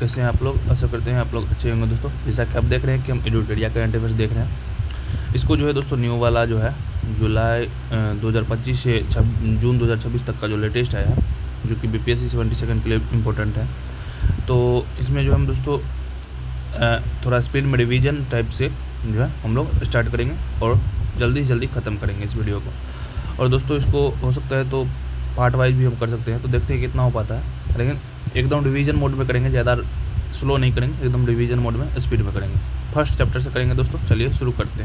कैसे हैं आप लोग? आशा करते हैं आप लोग अच्छे होंगे दोस्तों। जैसा कि आप देख रहे हैं कि हम एडुकेरिया करंट अफेयर्स देख रहे हैं। इसको जो है दोस्तों न्यू वाला जो है जुलाई 2025 से जून 2026 तक का जो लेटेस्ट आया है, जो कि BPSC 72 के लिए इम्पोर्टेंट है। तो इसमें जो हम दोस्तों थोड़ा स्पीड में रिवीजन टाइप से जो है हम लोग स्टार्ट करेंगे और जल्दी ख़त्म करेंगे इस वीडियो को। और दोस्तों इसको हो सकता है तो पार्ट वाइज भी हम कर सकते हैं, तो देखते हैं कितना हो पाता है। लेकिन एकदम रिवीजन मोड में करेंगे, ज़्यादा स्लो नहीं करेंगे, एकदम रिवीजन मोड में स्पीड में करेंगे। फर्स्ट चैप्टर से करेंगे दोस्तों। चलिए शुरू करते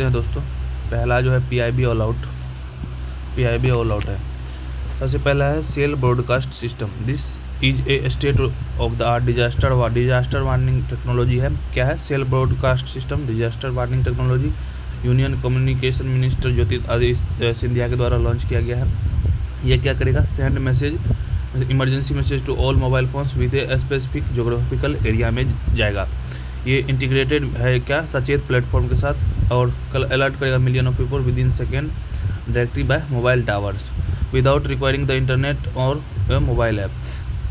हैं दोस्तों। पहला जो है PIB ऑल आउट है। सबसे पहला है cell broadcast system. This is a state of the art disaster warning technology है। क्या है? Cell broadcast system, disaster warning technology. Union communication minister Jyotiraditya Scindia के द्वारा लॉन्च किया गया है। यह क्या करेगा? Send message, emergency message to all mobile phones with a specific geographical area में जाएगा। ये इंटीग्रेटेड है क्या? सचेत प्लेटफॉर्म के साथ, और कल अलर्ट करेगा million of people within second directly by mobile towers without requiring the internet और मोबाइल ऐप।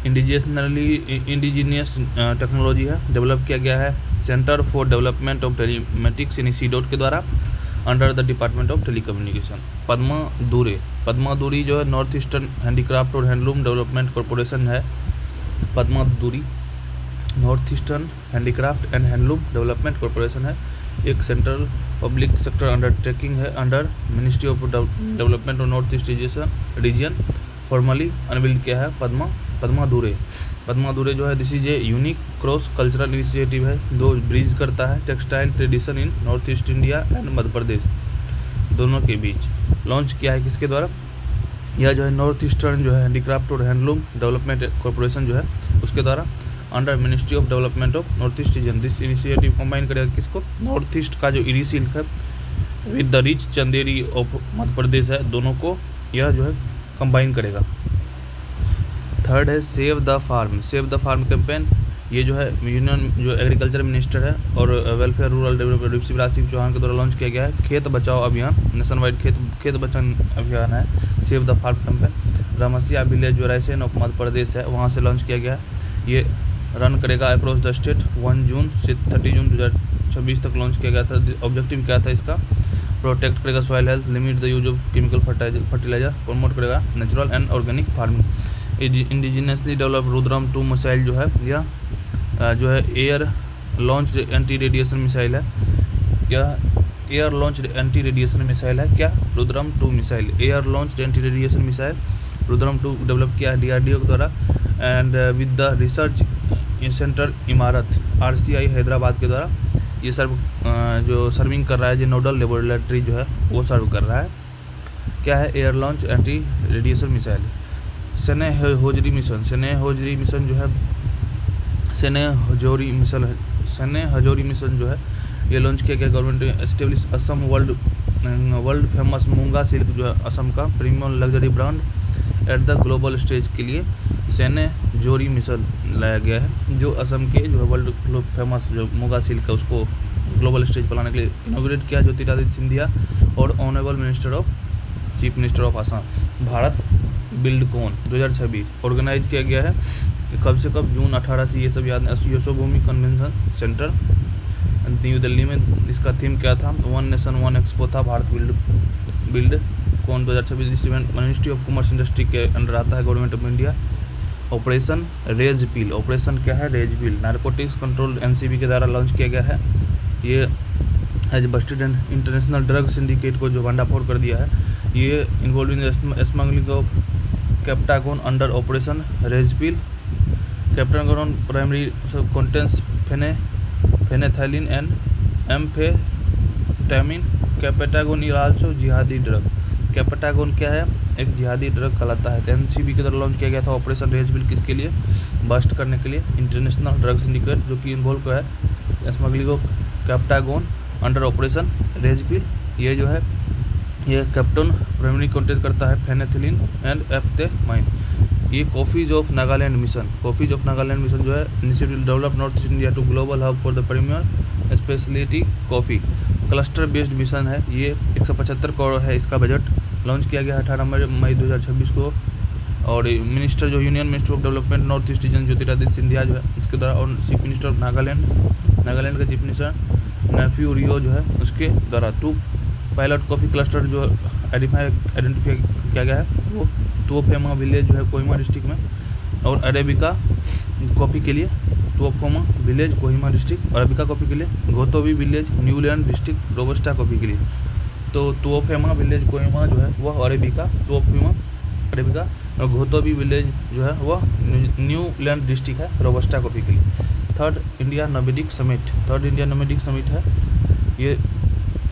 इंडिजीनियस टेक्नोलॉजी है, डेवलप किया गया है centre for development of telematics in C-DOT के द्वारा under the department of telecommunication. पद्मा दूरी जो है नॉर्थ ईस्टर्न हैंडीक्राफ्ट और हैंडलूम डेवलपमेंट कॉरपोरेशन है। पद्मा दूरी north eastern handicraft and handloom development corporation है। एक सेंट्रल पब्लिक सेक्टर अंडरटेकिंग है अंडर मिनिस्ट्री ऑफ डेवलपमेंट और north east region. Formally unveiled किया है पद्मा दूरे जो है this is a unique cross cultural initiative है। दो ब्रिज करता है textile tradition in north east India and Madhya Pradesh दोनों के बीच। लॉन्च किया है किसके द्वारा? यह जो है नॉर्थ ईस्टर्न जो है हैंडीक्राफ्ट और हैंडलूम डेवलपमेंट कॉरपोरेशन जो है उसके द्वारा under ministry of development of north east region. This initiative combine करेगा किसको? नॉर्थ ईस्ट का जो इरी सिल्क है with the rich Chanderi of Madhya Pradesh है, दोनों को यह जो है कंबाइन करेगा। थर्ड है सेव द फार्म कैंपेन। ये जो है यूनियन जो एग्रीकल्चर मिनिस्टर है और welfare rural development Shivraj Singh Chouhan के द्वारा लॉन्च किया गया है। खेत बचाओ अभियान, नेशन वाइड खेत बचाओ अभियान है save the farm campaign. Ramsiya village जो रायसेन ऑफ मध्य प्रदेश है वहाँ से लॉन्च किया गया है। ये रन करेगा अक्रॉस द स्टेट 1 जून से 30 जून 2026 तक लॉन्च किया गया था। ऑब्जेक्टिव क्या था इसका? प्रोटेक्ट करेगा soil health, limit the use of chemical fertiliser, promote करेगा natural and organic farming. Indigenously develop Rudram 2 missile जो है यह जो है air launch anti radiation missile है। यह air launch anti radiation missile है। क्या? Rudram 2 missile air launch anti radiation missile Rudram 2 develop किया है DRDO के द्वारा and with the research centre Imarat RCI Hyderabad के द्वारा ये जो सर्विंग कर रहा है, जो नोडल लेबोरेटरी जो है वो सर्व कर रहा है। क्या है? Air launch anti radiation missile. स्नेह हजोरी मिशन जो है स्नेह हजोरी मिशन जो है ये लॉन्च किया गया। Government establish Assam world famous मूंगा सिल्क जो है असम का premium luxury brand at the global stage के लिए स्नेह हजोरी मिशन लाया गया है, जो असम के जो है वर्ल्ड फेमस जो मूंगा सिल्क है उसको ग्लोबल स्टेज पर लाने के लिए इनोग्रेट किया ज्योतिरादित्य सिंधिया और honourable chief minister of Assam. Bharat Buildcon 2026 organise किया गया है कब से कब? जून 18 से। ये सब याद है। Yashobhoomi convention centre new Delhi में। इसका थीम क्या था? 1 नेशन 1 एक्सपो था। Bharat Buildcon 2026 event ministry of commerce industry के अंडर आता है, government of India. Operation rage pill. Operation क्या है? Rage pill narcotics control NCB के द्वारा लॉन्च किया गया है। ये has busted and international drug syndicate को जो भंडाफोड़ कर दिया है। ये involving smuggling of Captagon under operation rage pill. Captagon primary contents fenethylline and amphetamine. Captagon is also जिहादी ड्रग। कैप्टागोन क्या है? एक जिहादी ड्रग कहलाता है। NCB के द्वारा लॉन्च किया गया था ऑपरेशन रेज पील किसके लिए? बस्ट करने के लिए इंटरनेशनल ड्रग सिंडिकेट जो कि इन्वॉल्व है smuggling of Captagon under operation rage pill. ये जो है ये कैप्टन प्राइमरी कंटेंट करता है फेनेथिलिन एंड एफ्थेमाइन। ये कॉफ़ीज ऑफ नागालैंड मिशन जो है initiative develop north east India to global hub for the premier speciality coffee. Cluster based mission है। ये 175 करोड़ है इसका बजट। लॉन्च किया गया 18 मई 2026 को और मिनिस्टर जो union minister of development north east reason Jyotiraditya Scindia जो है उसके द्वारा, और चीफ मिनिस्टर ऑफ नागालैंड का चीफ मिनिस्टर नेफ्यू रियो जो है उसके द्वारा 2 पायलट कॉफ़ी क्लस्टर जो आइडेंटिफाई किया गया है वो तुओफेमा विलेज जो है कोहिमा डिस्ट्रिक्ट में, और अरेबिका कॉफ़ी के लिए Tuophema village Kohima district, arabica coffee के लिए Ghotobi village Niuland district, robusta coffee के लिए तो तुओफेमा विलेज कोहिमा जो है वह अरेबिका, तुओफेमा अरेबिका, और घोतोबी विलेज जो है वह न्यूलैंड डिस्ट्रिक्ट है रोबस्टा कॉफ़ी के लिए। थर्ड इंडिया नोमेडिक समिट है, ये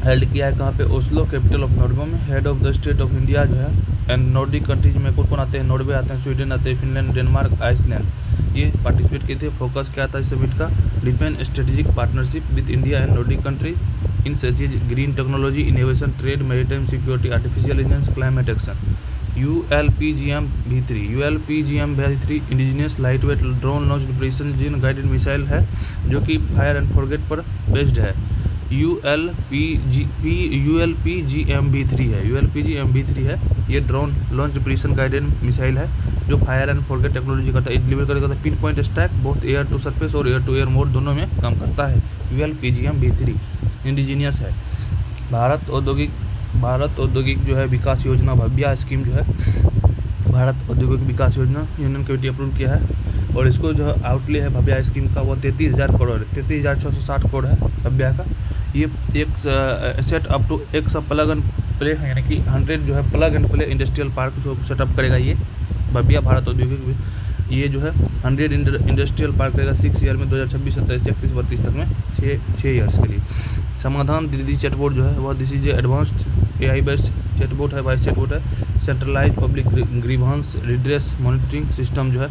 हेल्ड किया है कहाँ पे, ओस्लो कैपिटल ऑफ नॉर्वे में। Head of the state of India जो है एंड नॉर्डिक कंट्रीज में कौन आते हैं, नॉर्वे आते हैं, स्वीडन आते हैं, फिनलैंड, डेनमार्क, आइसलैंड, ये पार्टिसिपेट किए थे। फोकस क्या था इस समिट का, defence strategic partnership with India and Nordic countries in such as green technology, innovation, trade, maritime security, artificial intelligence, climate action. ULPGM-V3 indigenous lightweight drone launch precision guided missile है जो कि fire and forget पर based है। ULPGM-V3 है, ये drone launch precision guided missile है जो fire and forget technology करता है, डिलीवर करेगा pinpoint stack both air to surface और एयर टू एयर मोड दोनों में काम करता है। ULPGM-V3 इंडिजीनियस है। भारत औद्योगिक जो है विकास योजना भव्या स्कीम जो है, भारत औद्योगिक विकास योजना यूनियन कमेटी अप्रूव किया है, और इसको जो आउटले है भव्या स्कीम का वो 33,000 करोड़ है, 33,660 करोड़ है भव्या का। ये एक set up to 100 plug and play है, यानी कि 100 जो है plug and play industrial park जो सेटअप करेगा ये भव्या भारत औद्योगिक, ये जो है 100 इंडस्ट्रियल पार्क करेगा 6 ईयर में, 2026, 27, 31, 32 तक में 6 ईयर्स के लिए। समाधान दीदी चैटबॉट जो है वह this is advanced AI based chatbot है, वॉइस चैटबॉट है, centralise public grievance redress monitoring system जो है।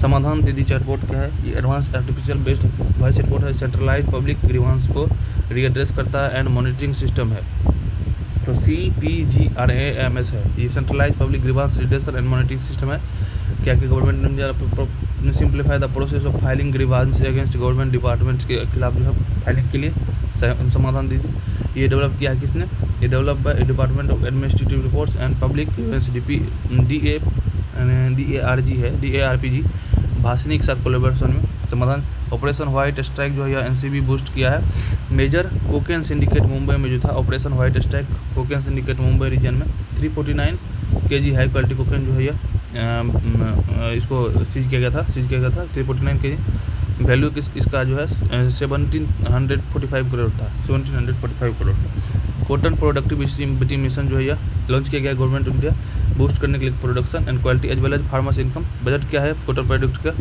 समाधान दीदी चैटबॉट क्या है, ये advance artificial based voice chatbot है, सेंट्रलाइज पब्लिक ग्रीवांस को रीएड्रेस करता है एंड मॉनिटरिंग सिस्टम है। तो CPGRAMS है, ये centralise public grievance redressal and monitoring system है। क्या कि government India simplify the process of filing grievance against government departments के खिलाफ जो है फाइलिंग के लिए समाधान दीजिए। ये डेवलप किया है किसने, ये develop by department of administrative reports and public DARG है, DARPG भाषणी के साथ कोलैबोरेशन में। समाधान ऑपरेशन व्हाइट स्ट्राइक जो है यह NCB बूस्ट किया है। मेजर कोकेन सिंडिकेट मुंबई में जो था operation white strike cocaine syndicate Mumbai region में 349 kg हाई क्वालिटी कोकेन जो है यह इसको सीज किया गया था 349 kg। वैल्यू इसका जो है 1745 करोड़ था, 1745 करोड़ था। कॉटन प्रोडक्टिविटी मिशन जो है यह लॉन्च किया गया गवर्नमेंट ऑफ इंडिया बूस्ट करने के लिए production and quality as well as farmers income. Budget क्या है कॉटन प्रोडक्ट का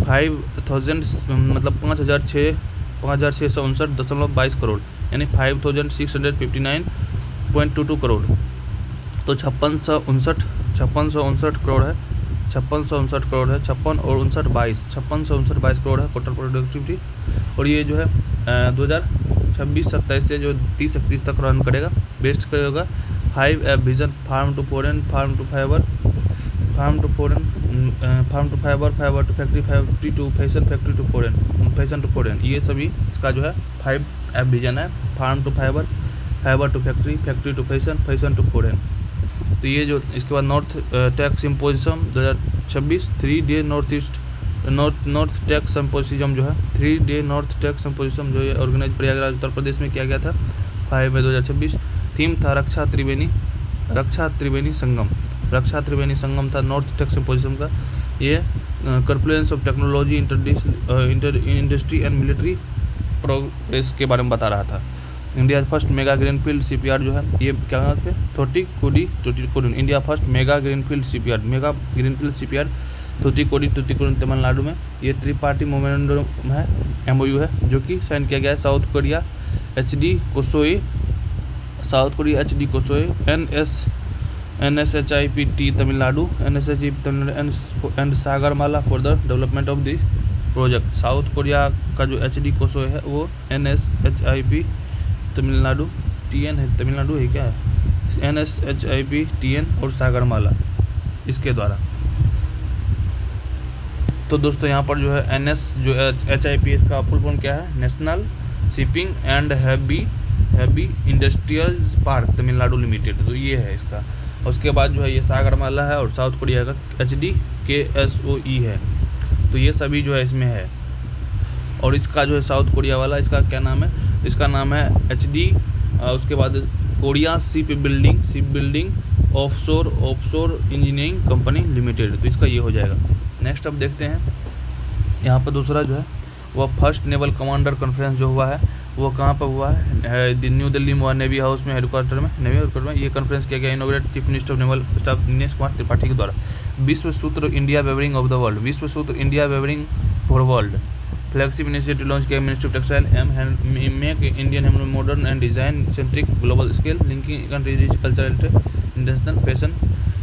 5,000 मतलब 5,659.22 करोड़, यानी 5,659.22 करोड़। तो 5659 करोड़ है, 5659 करोड़ है, 56 और 59 करोड़ है टोटल प्रोडक्टिविटी। और ये जो है 2026-27 से जो 30-31 तक रन करेगा, बेस्ट करेगा 5 vision farm to foreign, farm to fibre, farm to fibre, fibre to factory, factory to fashion, factory to foreign, fashion to foreign, ये सभी इसका जो है 5 विजन है। Farm to fibre, fibre to factory, factory to fashion, fashion to foreign. तो ये जो इसके बाद north tech symposium 2026 3-day north tech symposium जो है 3-day नॉर्थ टेक सिम्पोजियम जो है ऑर्गेनाइज प्रयागराज उत्तर प्रदेश में किया गया था 5 मई 2026। थीम था रक्षा त्रिवेणी संगम था नॉर्थ टेक सिम्पोजियम का। ये Confluence of technology industry and military progress के बारे में बता रहा था। India first mega greenfield shipyard जो है ये क्या नाम पे Thoothukudi, India first mega greenfield shipyard Thoothukudi Tamil Nadu में। ये त्रिपार्टी मोमेंडम है, MOU है जो कि साइन किया गया है south Korea HD कोसोई, NSHIPT Tamil Nadu, and Sagarmala for the development of this project. South Korea का जो HD कोसोई है वो NSHIP तमिलनाडु TN है, तमिलनाडु है क्या है, NSHIP TN और सागरमाला इसके द्वारा। तो दोस्तों यहाँ पर जो है NS जो HIP इसका फुल फॉर्म क्या है, national shipping and heavy industrials park Tamil Nadu limited. तो ये है इसका उसके बाद जो है ये सागरमाला है, और साउथ कोरिया का HDKSOE है। तो ये सभी जो है इसमें है। और इसका जो है साउथ कोरिया वाला, इसका क्या नाम है, इसका नाम है HD, उसके बाद Korea ship building offshore engineering company limited. तो इसका ये हो जाएगा। नेक्स्ट अब देखते हैं यहाँ पर दूसरा जो है वह फर्स्ट नेवल कमांडर कॉन्फ्रेंस जो हुआ है वो कहाँ पर हुआ है, न्यू दिल्ली में हुआ, नेवी हाउस में, हेडक्वार्टर में, नेवी हेडक्वार्टर में। ये कॉन्फ्रेंस किया गया inaugurate chief minister of naval staff Dinesh Kumar Tripathi के द्वारा। Vishwa Sutra India weaving of the world, Vishwa Sutra India weaving for world flagship initiative launch किया ministry of textile make Indian hand modern and design centric global scale linking cultural international fashion.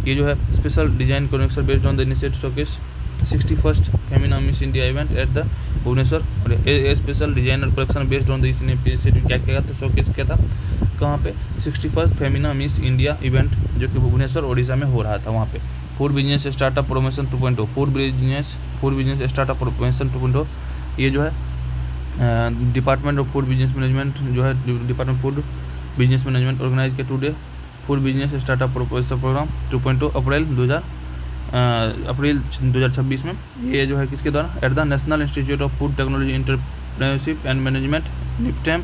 ये जो है special design connection based on the initiative showcase 61st Femina Miss India event at the Bhubaneswar. और a special designer collection based on the initiative क्या क्या था, showcase क्या था, कहाँ पे, 61st Femina Miss India event जो कि भुवनेश्वर ओडिशा में हो रहा था वहाँ पे। Food business startup promotion 2.0, food business startup promotion 2.0। ये जो है department of food business management जो है, department food business management organise किया today food business startup programme 2.0 April 2026 में। ये जो है किसके द्वारा, at the national institute of food technology entrepreneurship and management NIFTEM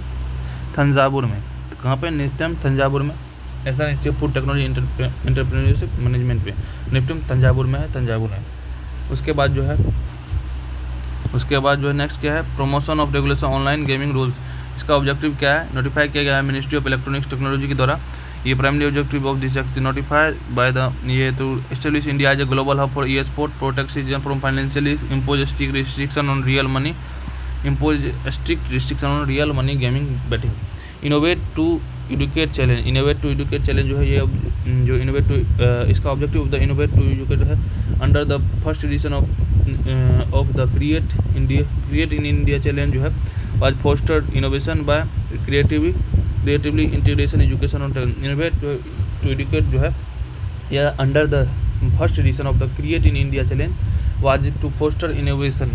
Thanjavur में। तो कहाँ पे, निफ्टेम तंजावुर में, national institute food technology entrepreneurship management पे निफ्टेम तंजावुर में है, तंजावुर है। उसके बाद जो है नेक्स्ट क्या है, promotion of regulation online gaming rules. इसका ऑब्जेक्टिव क्या है, नोटिफाई किया गया है मिनिस्ट्री ऑफ इलेक्ट्रॉनिक्स टेक्नोलॉजी के द्वारा। ये primary objective of this act notified by the ये to establish India as a global hub for e-sport, protect citizen from financially impose strict restriction on real money gaming betting. Innovate to educate challenge जो है, ये जो innovate to इसका objective the innovate to educate है under the first edition of the create in India challenge जो है was fostered innovation by creatively integration education on innovate to educate जो है या under the first edition of the create in India challenge was to foster innovation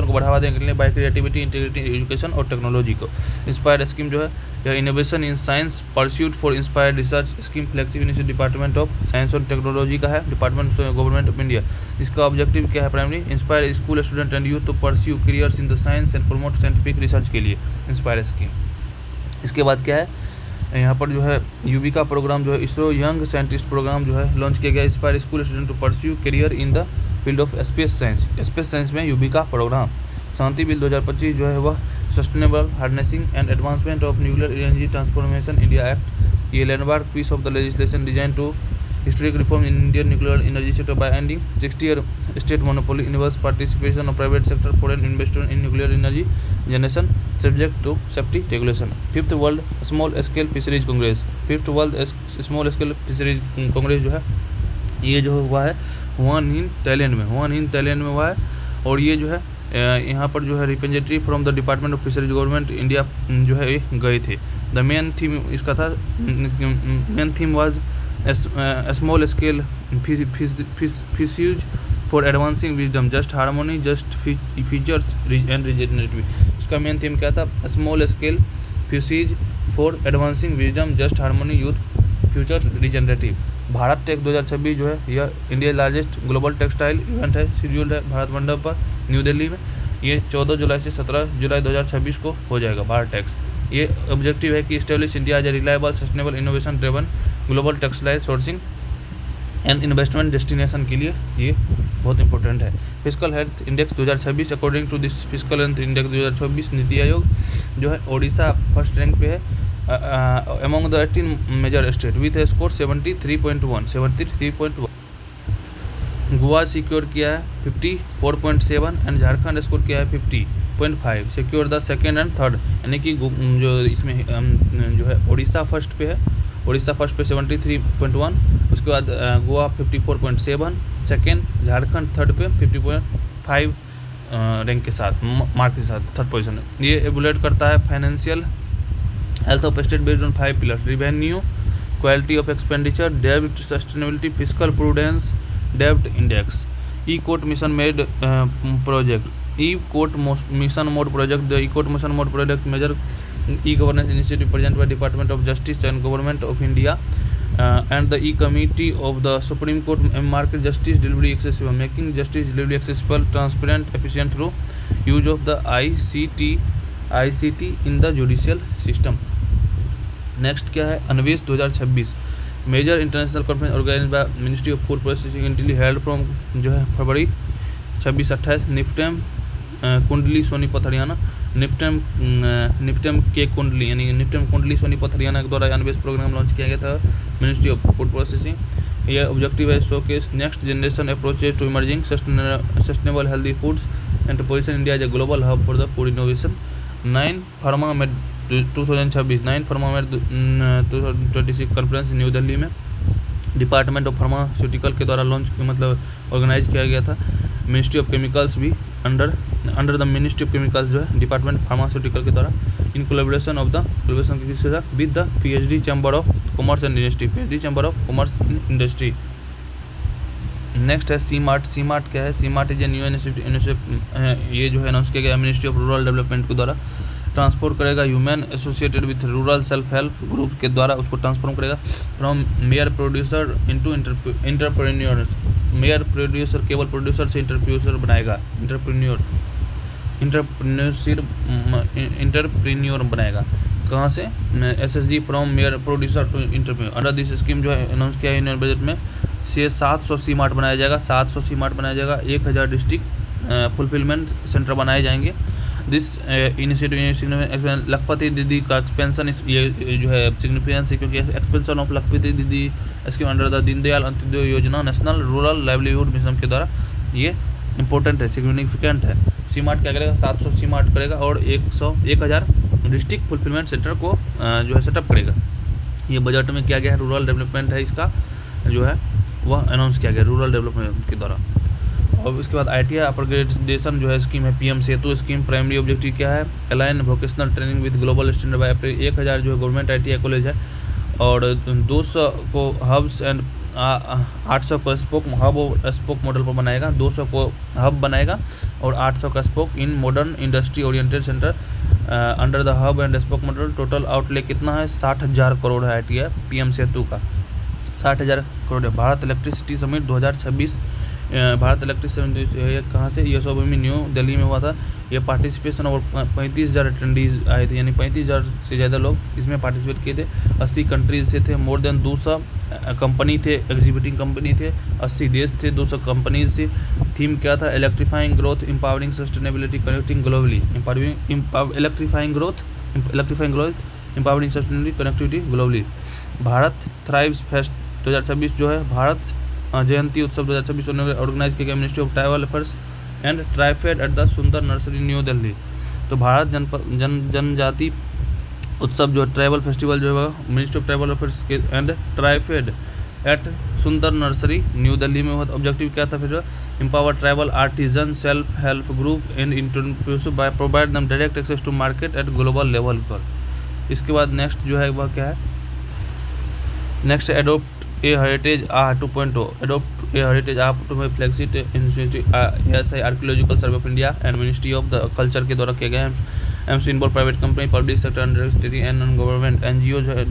को बढ़ावा देने के लिए बाय क्रिएटिविटी इंटीग्रेटिंग एजुकेशन और टेक्नोलॉजी को। इंस्पायर स्कीम जो है यह innovation in science pursuit for inspire research scheme flagship initiative department of science और टेक्नोलॉजी का है, डिपार्टमेंट गवर्नमेंट ऑफ इंडिया। इसका ऑब्जेक्टिव क्या है, primary inspire school student and youth to pursue careers in the science and promote scientific research के लिए inspire scheme. इसके बाद क्या है, यहाँ पर जो है यूबी का प्रोग्राम जो है इसरो यंग साइंटिस्ट प्रोग्राम जो है लॉन्च किया गया, inspire school student to pursue career in the field of space science में यूबी का प्रोग्राम। शांति बिल 2025 जो है वह sustainable harnessing and advancement of nuclear energy transformation India act. ये landmark piece of the legislation design to historic reform in Indian nuclear energy sector by ending 60-year state monopoly, universe participation of private sector, foreign investment in nuclear energy generation subject to safety regulation. Fifth world small scale fisheries Congress, fifth world small scale fisheries Congress जो है ये जो हुआ है Hwan हिन Thailand में हुआ है। और ये जो है यहाँ पर जो है representative from the department of fisheries government India जो है गए थे। द मेन थीम इसका था, main theme was small scale fisheries for advancing wisdom, just harmony, just features and regenerative. इसका मेन थीम क्या था, small scale fisheries for advancing wisdom, just harmony, youth future regenerative. Bharat tech 2026 जो है यह India largest global textile event है, scheduled है भारत मंडप पर न्यू दिल्ली में। ये 14 जुलाई से 17 जुलाई 2026 को हो जाएगा भारत टेक्स। ये ऑब्जेक्टिव है कि establish India as a reliable sustainable innovation driven global textile sourcing and investment destination के लिए ये बहुत इंपॉर्टेंट है। Physical health index 2026 according to this physical health index 2024 NITI आयोग जो है ओडिशा फर्स्ट रैंक पे है among the 18 major states with a score 73.1। Goa secure किया है 54.7 एंड झारखंड स्कोर किया है 50.5, secure the second and third. यानी कि जो इसमें जो है ओडिशा फर्स्ट पे है, ओडिशा फर्स्ट पे 73.1, उसके बाद गोवा 54.7 सेकेंड, झारखंड थर्ड पे 50.5 रैंक के साथ, मार्क के साथ थर्ड पोजीशन। ये एवुलेट करता है financial health of state based on 5 pillars, revenue, quality of expenditure, डेब्ट सस्टेनेबिलिटी, फिजिकल प्रूडेंस, डेब्ट index. E court mission made project, E court mission mode project, the E court mission mode project major e governance initiative present by department of justice and government of India and the E-Committee of the Supreme Court marked justice delivery accessible, making justice delivery accessible, transparent, efficient through use of the ICT in the judicial system. Next क्या है, Anvesh 2026 major international conference organised by ministry of food processing in Delhi, held from जो है फरवरी 26-28, निफ्टेम कुंडली सोनीपत हरियाणा, निफ्टेम के कुंडली यानी निफ्टेम कुंडली सोनीपत हरियाणा के द्वारा अन्वेष प्रोग्राम लॉन्च किया गया था मिनिस्ट्री ऑफ फूड प्रोसेसिंग। यह ऑब्जेक्टिव है showcase next generation approaches to emerging sustainable healthy foods and to position India as a global hub for the food innovation. 9 pharma में 2026 9 फार्मा में 2026 कॉन्फ्रेंस न्यू दिल्ली में department of pharmaceutical के द्वारा launch मतलब organise किया गया था। मिनिस्ट्री ऑफ केमिकल्स भी under the ministry of chemicals जो है डिपार्टमेंट फार्मास्यूटिकल के द्वारा इन कोलैबोरेशन किसके साथ with the PhD chamber of commerce and industry, PhD chamber of commerce in industry. Next है सी-मार्ट क्या है, C-Mart is a new initiative, ये जो है अनाउंस किया गया मिनिस्ट्री ऑफ रूरल डेवलपमेंट के द्वारा, ट्रांसपोर्ट करेगा human associated with rural self help group के द्वारा उसको ट्रांसफॉर्म करेगा from mere producer into entrepreneurs. Mere producer केवल प्रोड्यूसर से इंटरप्रोड्यूसर बनाएगा, इंटरप्रेन्योर बनाएगा। कहाँ से, SSG from mere producer to entrepreneur. Under this scheme जो है अनाउंस किया है यूनियन बजट में से 700 सी-मार्ट बनाया जाएगा, 700 सी-मार्ट बनाया जाएगा, 1000 डिस्ट्रिक्ट फुलफिलमेंट सेंटर बनाए जाएंगे। दिस इनिशिएटिव लखपति दीदी का एक्सपेंशन, ये जो है सिग्निफिकेंस है क्योंकि एक्सपेंशन ऑफ लखपति दीदी scheme under the Deendayal Antyodaya योजना नेशनल रूरल लाइवलीहुड मिशन के द्वारा ये इंपॉर्टेंट है, सिग्निफिकेंट है। सी-मार्ट क्या करेगा, 700 सी-मार्ट करेगा और 1000 डिस्ट्रिक्ट फुलफिलमेंट सेंटर को जो है सेटअप करेगा। ये बजट में किया गया है, रूरल डेवलपमेंट है इसका जो है वह अनाउंस किया गया रूरल डेवलपमेंट के द्वारा। और उसके बाद ITI अपग्रेडेशन जो है स्कीम है PM सेतु स्कीम। प्राइमरी ऑब्जेक्टिव क्या है, align vocational training with global standard by April. 1000 जो है गवर्नमेंट ITI कॉलेज है और 200 को हब्स एंड 800 को स्पोक हब और स्पोक मॉडल पर बनाएगा, 200 को हब बनाएगा और 800 का spoke in modern industry oriented centre under the hub and spoke model. Total outlay कितना है, 60,000 करोड़ है ITI PM सेतु का, 60,000 करोड़ है। Bharat electricity summit 2026, Bharat electricity कहाँ से, यशोभूमि न्यू दिल्ली में हुआ था। ये पार्टिसिपेशन और 35,000 अटेंडीज आए थे, यानी 35,000 से ज़्यादा लोग इसमें पार्टिसिपेट किए थे। 80 कंट्रीज से थे, मोर देन 200 कंपनी थे, एग्जीबिटिंग कंपनी थे, 80 देश थे, 200 कंपनीज थी। थीम क्या था, electrifying growth empowering sustainability connecting globally. Electrifying growth empowering sustainability connectivity globally. Bharat thrives fest 2026 जो है भारत जयंती उत्सव 2026 ऑर्गेनाइज किया गया ministry of tribal affairs and TRIFED at the Sunder nursery new Delhi. तो भारत जनजाति उत्सव जो ट्राइबल फेस्टिवल जो है मिनिस्ट्री ऑफ ट्राइबल अफेयर्स के and TRIFED at Sunder nursery new Delhi में हुआ। ऑब्जेक्टिव क्या था फिर, empower tribal artisan self help group and entrepreneurship by provide them direct access to market at global level पर। इसके बाद नेक्स्ट जो है वह क्या है, next adopt A heritage 2.0 adopt a heritage to my flagship institute ASI archaeological survey of India and ministry of the culture के द्वारा किया गया है। AIIMS involve private company public sector under state and non government NGO जो है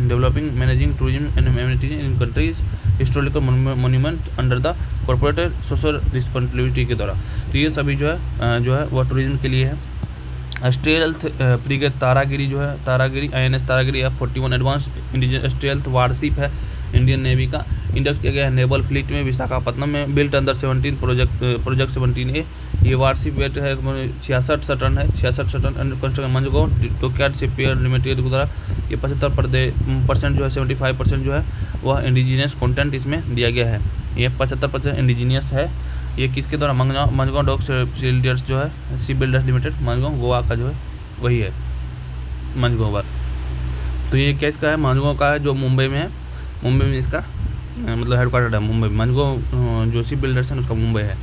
developing managing tourism and amenities in countries historical monument under the corporate social responsibility के द्वारा। तो ये सभी जो है वह टूरिज्म के लिए है। स्टेल्थ फ्रीगेट तारागिरी जो है Taragiri INS Taragiri F-41 advance indigenous stealth warship है इंडियन नेवी का। इंडक्ट किया गया है नेवल फ्लीट में विशाखापट्टनम में, बिल्ट अंडर 17 प्रोजेक्ट 17A। ये वार्षिक वेट है 66 टन है, 66 tonne under construction. Mazagon dockyard shipyard limited के द्वारा ये 75% जो है 75% जो है वह इंडिजीनियस कंटेंट इसमें दिया गया है। ये 75% इंडिजीनियस है। ये किसके द्वारा, मंजगांव डॉक शिपबिल्डर्स जो है शिपबिल्डर्स लिमिटेड मंजगांव गोवा का जो है वही है मंजगांव। तो ये क्या इसका है, मंजगांव का है जो मुंबई में है, मुंबई में इसका मतलब हेडक्वार्टर है मुंबई। मंजगांव जो शिप बिल्डर्स हैं उसका मुंबई है।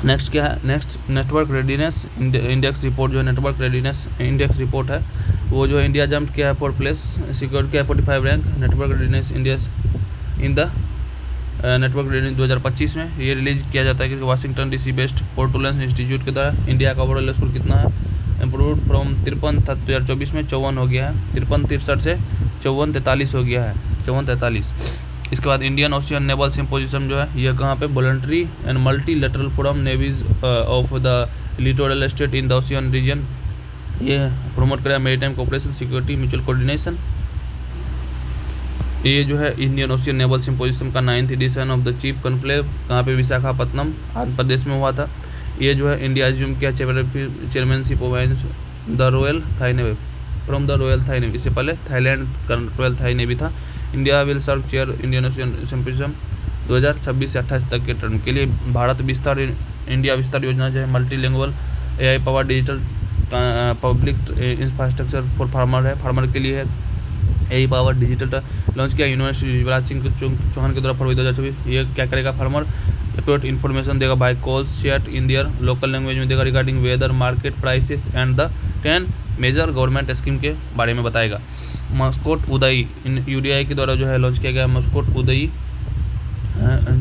नेक्स्ट क्या है, next network readiness index report जो है नेटवर्क रेडीनेस इंडेक्स रिपोर्ट है वो जो है इंडिया जम्प किया है 4 प्लेस, सिक्योर किया है 45 rank network readiness India in the network readiness 2025 में। ये रिलीज किया जाता है कि वाशिंगटन DC बेस्ड पोर्टुलेंस इंस्टीट्यूट के द्वारा। इंडिया का ओवरऑल स्कोर कितना है, इम्प्रूव फ्रॉम 53 था 2024 में 54 हो गया है, 53 63 से 54 43 हो गया है। 5443। इसके बाद इंडियन ओशियन नेवल सिम्पोजियम जो है ये कहाँ पे, voluntary and multilateral forum navies of the littoral state in the ocean region, ये प्रमोट करेगा maritime cooperation, security, mutual coordination. ये जो है इंडियन ओशियन नेवल सिम्पोजियम का 9th edition of the chief conclave कहाँ पे, विशाखापत्तनम आंध्र प्रदेश में हुआ था। ये जो है इंडिया एज्यूम किया chairmanship of the royal Thai navy from the royal Thai navy, इससे पहले थाईलैंड का रॉयल थाई नेवी था। India will serve chair Indian ocean symposium 2026 से 28 तक के टर्म के लिए। भारत विस्तार इंडिया विस्तार योजना जो है multilingual AI power digital public infrastructure for farmer है, फार्मर के लिए है। AI पावर डिजिटल लॉन्च किया यूनिवर्सिटी युवराज सिंह चौहान के द्वारा फरवरी 2024। ये क्या करेगा, फार्मर एक्यूरेट इन्फॉर्मेशन देगा by call share in their local language में देगा regarding weather market prices and the 10 major government scheme के बारे में बताएगा। मस्कोट उदयी इन UDI के द्वारा जो है लॉन्च किया गया मस्कोट उदयी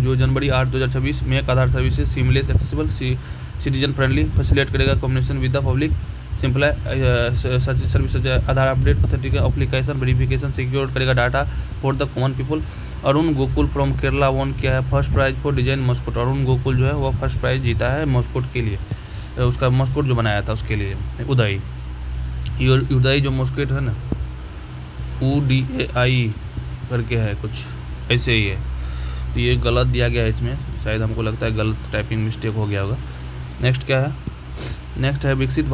जो जनवरी 8 2026 में एक Aadhaar services seamless accessible citizen friendly facilitate करेगा communication with the public simple service Aadhaar update authentic application verification secure करेगा data for the common people. Arun Gokul from Kerala won किया है first prize for design mascot. Arun Gokul जो है वो फर्स्ट प्राइज जीता है मस्कोट के लिए, उसका मस्कोट जो बनाया था उसके लिए। उदयी उदयी जो मस्कोट है ना UDAI करके है कुछ ऐसे ही है, तो ये गलत दिया गया है इसमें, शायद हमको लगता है गलत टाइपिंग मिस्टेक हो गया होगा। नेक्स्ट क्या है, नेक्स्ट है विकसित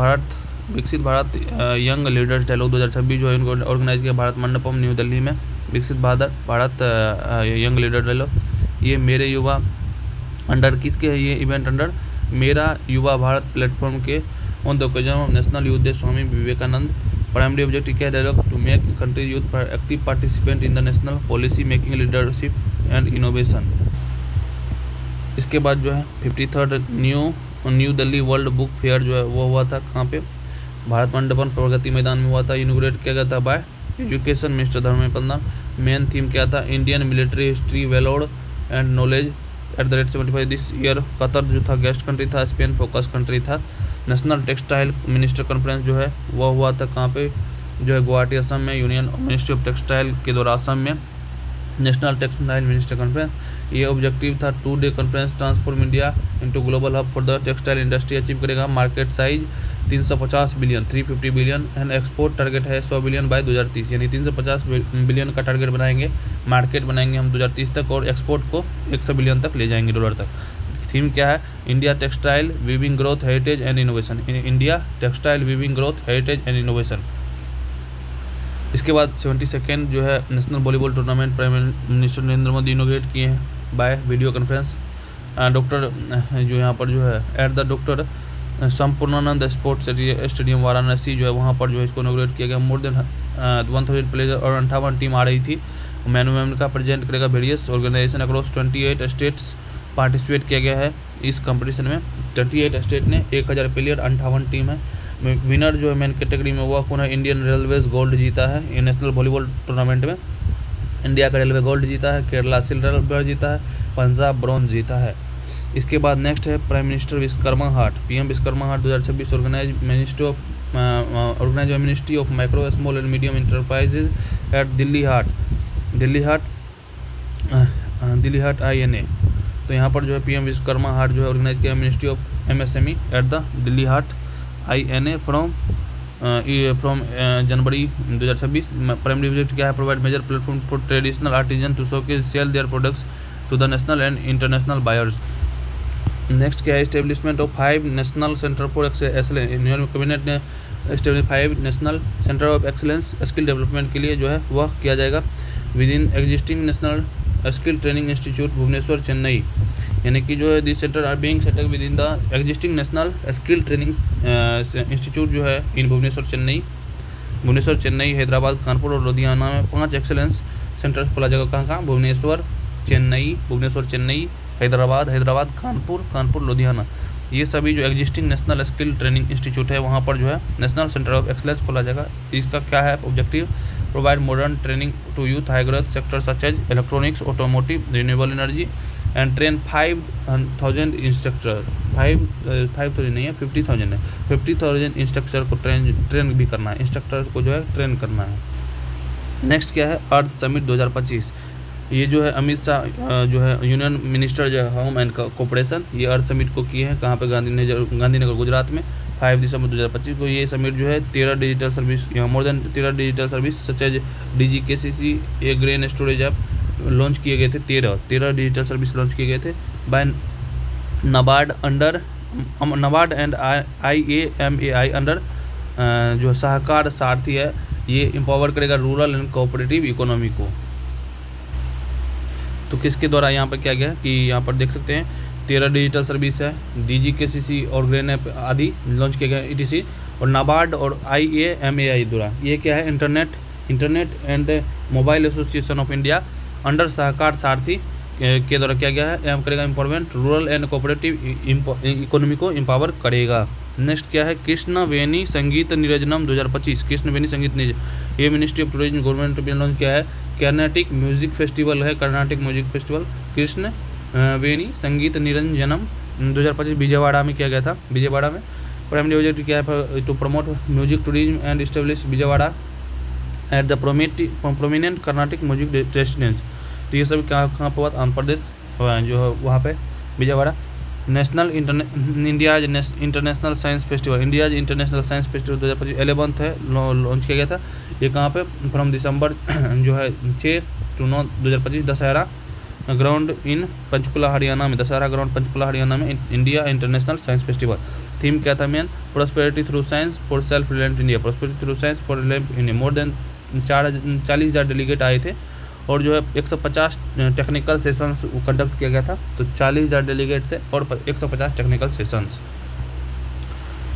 भारत यंग लीडर्स डायलॉग 2026 जो है इनको ऑर्गेनाइज किया भारत मंडपम न्यू दिल्ली में। विकसित भारत यंग लीडर डायलॉग, ये मेरे युवा अंडर किसके है, ये event under Mera Yuva Bharat platform के on the occasion of national youth day Swami Vivekananda. Primary objective क्या है dialogue, to make country youth active participant in the national policy making leadership and innovation. इसके बाद जो है 53rd new Delhi world book fair जो है वो हुआ था कहाँ पे, भारत मंडपम प्रगति मैदान में हुआ था। इनोग्रेट किया गया था by education minister Dharmendra Pradhan. Main theme क्या था, Indian military history valour and knowledge @75। This year Qatar जो था गेस्ट कंट्री था, स्पेन फोकस कंट्री था। नेशनल टेक्सटाइल मिनिस्टर कॉन्फ्रेंस जो है वो हुआ था कहाँ पे, जो है गुवाहाटी असम में, यूनियन मिनिस्ट्री ऑफ टेक्सटाइल के द्वारा असम में नेशनल टेक्सटाइल मिनिस्टर कॉन्फ्रेंस। ये ऑब्जेक्टिव था 2 day conference transform India into global hub for the textile industry. Achieve करेगा market size 350 billion 350 billion and export target है 100 बिलियन बाय 2030, यानी 350 बिलियन का target बनाएंगे, मार्केट बनाएंगे हम 2030 तक और एक्सपोर्ट को 100 बिलियन तक ले जाएंगे डॉलर तक। थीम क्या है, India textile weaving growth heritage and innovation. India textile weaving growth heritage and innovation. इसके बाद 72nd जो है national volleyball tournament prime minister Narendra Modi इनोग्रेट किए हैं बाय वीडियो कॉन्फ्रेंस। डॉक्टर जो यहाँ पर जो है at the doctor Sampurnanand sports stadium Varanasi जो है वहाँ पर जो है इसको इनोग्रेट किया गया। मोर देन 1000 प्लेयर और 58 टीम आ रही थी। मैनुमेंट का प्रेजेंट करेगा various organisation across 28 states participate किया गया है इस कंपटीशन में। 38 स्टेट ने 1000 प्लेयर 58 टीम है। विनर जो है मेन कैटेगरी में हुआ कौन है, इंडियन रेलवेज गोल्ड जीता है ये नेशनल वॉलीबॉल टूर्नामेंट में। इंडिया का रेलवे गोल्ड जीता है, केरला सिल्वर जीता है, पंजाब ब्रॉन्ज जीता है। इसके बाद नेक्स्ट है prime minister Vishwakarma Haat, PM Vishwakarma Haat 2026 organise ministry of micro small and medium enterprises at Delhi Haat INA। तो यहाँ पर जो है PM विश्वकर्मा हाट जो है ऑर्गेनाइज किया ministry of MSME at the Delhi Haat INA from January 2026। Primary objective क्या है, provide major platform for traditional artisan to showcase sell their products to the national and international buyers. Next क्या है, establishment of 5 national centre for excellence. Union cabinet ने establish 5 national centre of excellence skill development के लिए जो है वह किया जाएगा within existing national skill training institute Bhubaneswar Chennai, यानी कि जो है this centre are being set up within the existing national skill training institute जो है इन भुवनेश्वर चेन्नई हैदराबाद कानपुर और लुधियाना में 5 एक्सेलेंस सेंटर्स खोला जाएगा। कहाँ भुवनेश्वर चेन्नई हैदराबाद कानपुर लुधियाना, ये सभी जो existing national skill training institute है वहाँ पर जो है नेशनल सेंटर ऑफ एक्सेलेंस खोला जाएगा। इसका क्या है objective, provide modern training to youth high growth sector such as electronics automotive renewable energy and train 5000 instructor 5000 नहीं है 50,000 है 50,000 इंस्ट्रक्टर को ट्रेन भी करना है, इंस्ट्रक्टर को जो है ट्रेन करना है। नेक्स्ट क्या है, अर्थ समिट 2025। ये जो है अमित शाह जो है यूनियन मिनिस्टर जो है होम एंड कॉर्पोरेशन, ये अर्थ समिट को किए हैं कहाँ पे, गांधीनगर गुजरात में 5 दिसंबर 2025 को। ये समिट जो है 13 डिजिटल सर्विस, यहाँ more than 13 digital service such as DGKCC a grain storage app launch किए गए थे। 13 डिजिटल सर्विस लॉन्च किए गए थे by NABARD under NABARD and IAMAI under जो सहकार सारथी है, ये एम्पावर करेगा रूरल एंड कोऑपरेटिव इकोनॉमी को। तो किसके द्वारा यहाँ पर क्या गया कि यहाँ पर देख सकते हैं 13 डिजिटल सर्विस है, DGKCC और ग्रेन ऐप आदि लॉन्च किए गए ETC, और नाबार्ड और IAMAI द्वारा। ये क्या है, internet and mobile association of India under Sahkar Sarathi के द्वारा क्या गया है, एम करेगा empowerment rural and cooperative economy को एम्पावर करेगा। नेक्स्ट क्या है, कृष्ण वेणी संगीत निरंजनम 2025। कृष्ण वेणी संगीत निरंजन, ये ministry of tourism government of launch किया है। कर्नाटिक म्यूजिक फेस्टिवल है, कर्नाटिक म्यूजिक फेस्टिवल कृष्ण वेणी संगीत निरंजनम 2025 विजयवाड़ा में किया गया था। विजयवाड़ा में प्राइमरी ऑब्जेक्टिव क्या है, to promote music tourism and establish Vijayawada at the prominent Carnatic music destination. तो ये सब कहाँ पर हुआ, आंध्र प्रदेश जो है वहाँ पे Vijayawada. India's international science festival, India's international science festival 2025 11th है लॉन्च किया गया था। ये कहाँ पे, फ्रॉम दिसंबर जो है 6 to 9 2025 Dussehra ground in Panchkula Haryana में, दशहरा ग्राउंड पंचकुला हरियाणा में India international science festival. Theme क्या था main, prosperity through science for self reliant India, prosperity through science for reliant India. More than 40,000 delegate आए थे और जो है 150 टेक्निकल सेशंस कंडक्ट किया गया था। तो 40,000 डेलीगेट थे और 150 टेक्निकल सेशंस।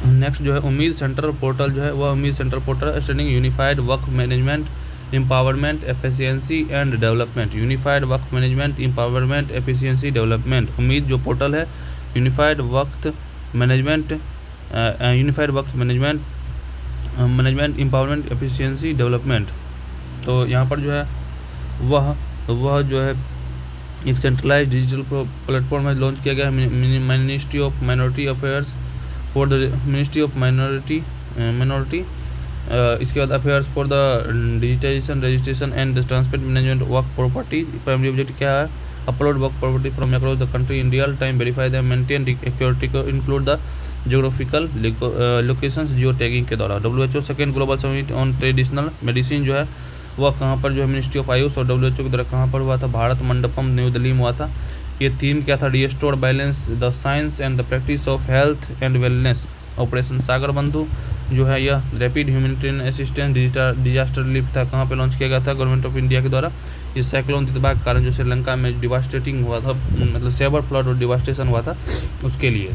नेक्स्ट जो है उम्मीद सेंट्रल पोर्टल जो है वह Umeed central portal standing unified work management empowerment efficiency and development. Unified work management empowerment efficiency development, Umeed जो पोर्टल है unified work management management empowerment efficiency development. तो यहाँ पर जो है वह जो है एक सेंट्रलाइज डिजिटल प्लेटफॉर्म में लॉन्च किया गया है। Ministry of minority affairs for the ministry of minority इसके बाद affairs for the digitisation registration and the transparent management work property. Primary objective क्या है, upload work property from across the country in real time, verify the maintain security को include the geographical locations geo tagging के द्वारा। WHO second global summit on traditional medicine जो है वह कहाँ पर जो है मिनिस्ट्री ऑफ आयुष और WHO के द्वारा कहाँ पर हुआ था, भारत मंडपम न्यू दिल्ली में हुआ था। ये थीम क्या था, restore balance the science and the practice of health and wellness. Operation Sagar Bandhu जो है यह rapid humanitarian assistance disaster relief था, कहाँ पे लॉन्च किया गया था, गवर्नमेंट ऑफ इंडिया के द्वारा। ये साइक्लोन तितबा के कारण जो श्रीलंका में डिवास्टेटिंग हुआ था, मतलब सेवर फ्लड और डिवास्टेशन हुआ था, उसके लिए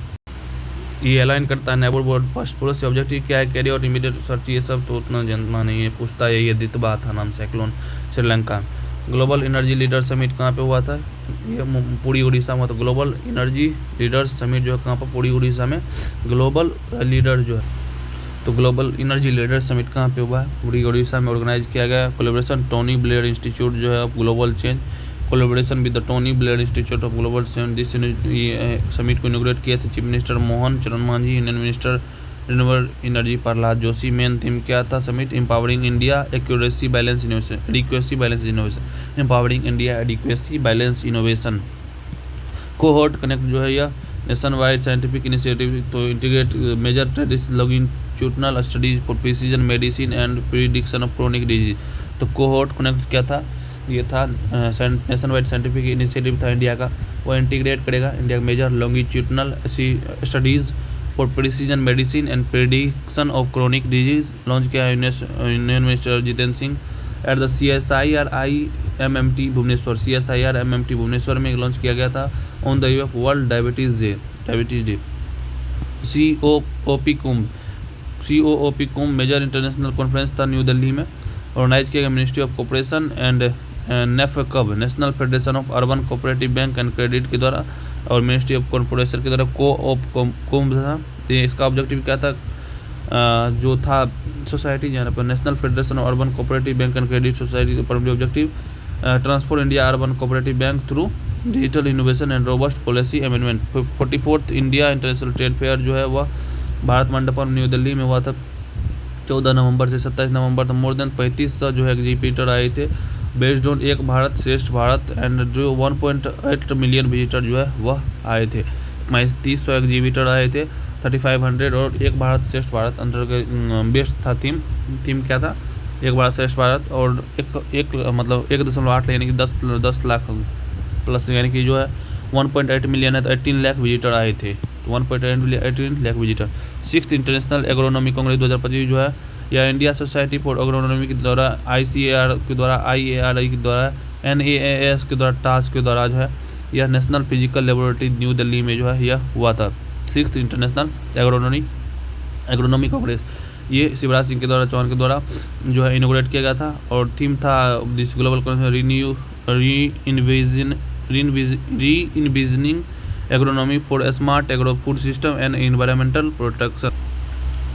ये अलाइन करता है। Neighbour board first policy objective क्या है, कैरी आउट इमीडिएट सर्च, ये सब तो उतना जनता नहीं है, पूछता है ये दितबा था नाम cyclone Sri Lanka. Global energy leader summit कहाँ पे हुआ था, ये पूरी उड़ीसा में हुआ था। ग्लोबल एनर्जी लीडर्स समिट जो है कहाँ पर, पूरी उड़ीसा में। ग्लोबल लीडर जो है, तो ग्लोबल एनर्जी लीडर समिट कहाँ पे हुआ है, पूरी उड़ीसा में ऑर्गेनाइज किया गया। कोलैबोरेशन टोनी ब्लेयर इंस्टीट्यूट जो है of global change, collaboration with the Tony Blair institute of global change. This summit को इनॉग्रेट किया था chief minister Mohan Charan Majhi, union minister renewable energy Pralhad Joshi. Main theme क्या था summit, empowering India accuracy balance innovation, adequacy balance innovation, empowering India adequacy balance innovation. Cohort connect जो है यह nation wide scientific initiative to integrate major longitudinal studies for precision medicine and prediction of chronic disease. तो cohort connect क्या था, ये था nation wide scientific initiative था India का, वो इंटीग्रेट करेगा India major longitudinal studies for precision medicine and prediction of chronic disease. Launch किया union minister Jitendra Singh at the CSIR IMMT Bhubaneswar, CSIR MMT Bhubaneswar में लॉन्च किया गया था on the eve of world diabetes day. COOP Kumbh major international conference था New Delhi में, organise किया गया ministry of cooperation and NAFCUB national federation of urban cooperative bank and credit के द्वारा और मिनिस्ट्री ऑफ कॉर्पोरेशन के द्वारा कुंभ था। तो इसका ऑब्जेक्टिव क्या था, जो था सोसाइटी जहाँ पर national federation of urban cooperative bank and credit society primary objective transform India urban cooperative bank through digital innovation and robust policy amendment. 44th India international trade fair जो है वह भारत मंडपम न्यू दिल्ली में हुआ था। 14 नवंबर से 27 नवंबर तक मोर देन 3500 जो है एग्जीबिटर आए थे। बेस्ड ऑन एक भारत श्रेष्ठ भारत एंड जो 1.8 मिलियन विजिटर जो है वह आए थे। 3500 एग्जीबिटर आए थे, 3500 और एक भारत श्रेष्ठ भारत अंडर बेस्ट था थीम क्या था, एक भारत श्रेष्ठ भारत और एक मतलब 1.8 यानी कि 10 लाख प्लस यानी कि जो है 1.8 मिलियन है तो 18 लाख विजिटर आए थे। 1.8 lakh visitor. 6th international agronomy Congress 2025 जो है या इंडिया सोसाइटी फॉर एग्रोनॉमी के द्वारा ICAR के द्वारा IARI के द्वारा NAAS के द्वारा टास्क के द्वारा जो है यह national physical laboratory new Delhi में जो है यह हुआ था। 6th इंटरनेशनल एग्रोनॉमी कांग्रेस ये शिवराज सिंह के द्वारा चौहान के द्वारा जो है इनोग्रेट किया गया था और थीम था this global re-envisioning agronomy for smart agro food system and environmental protection.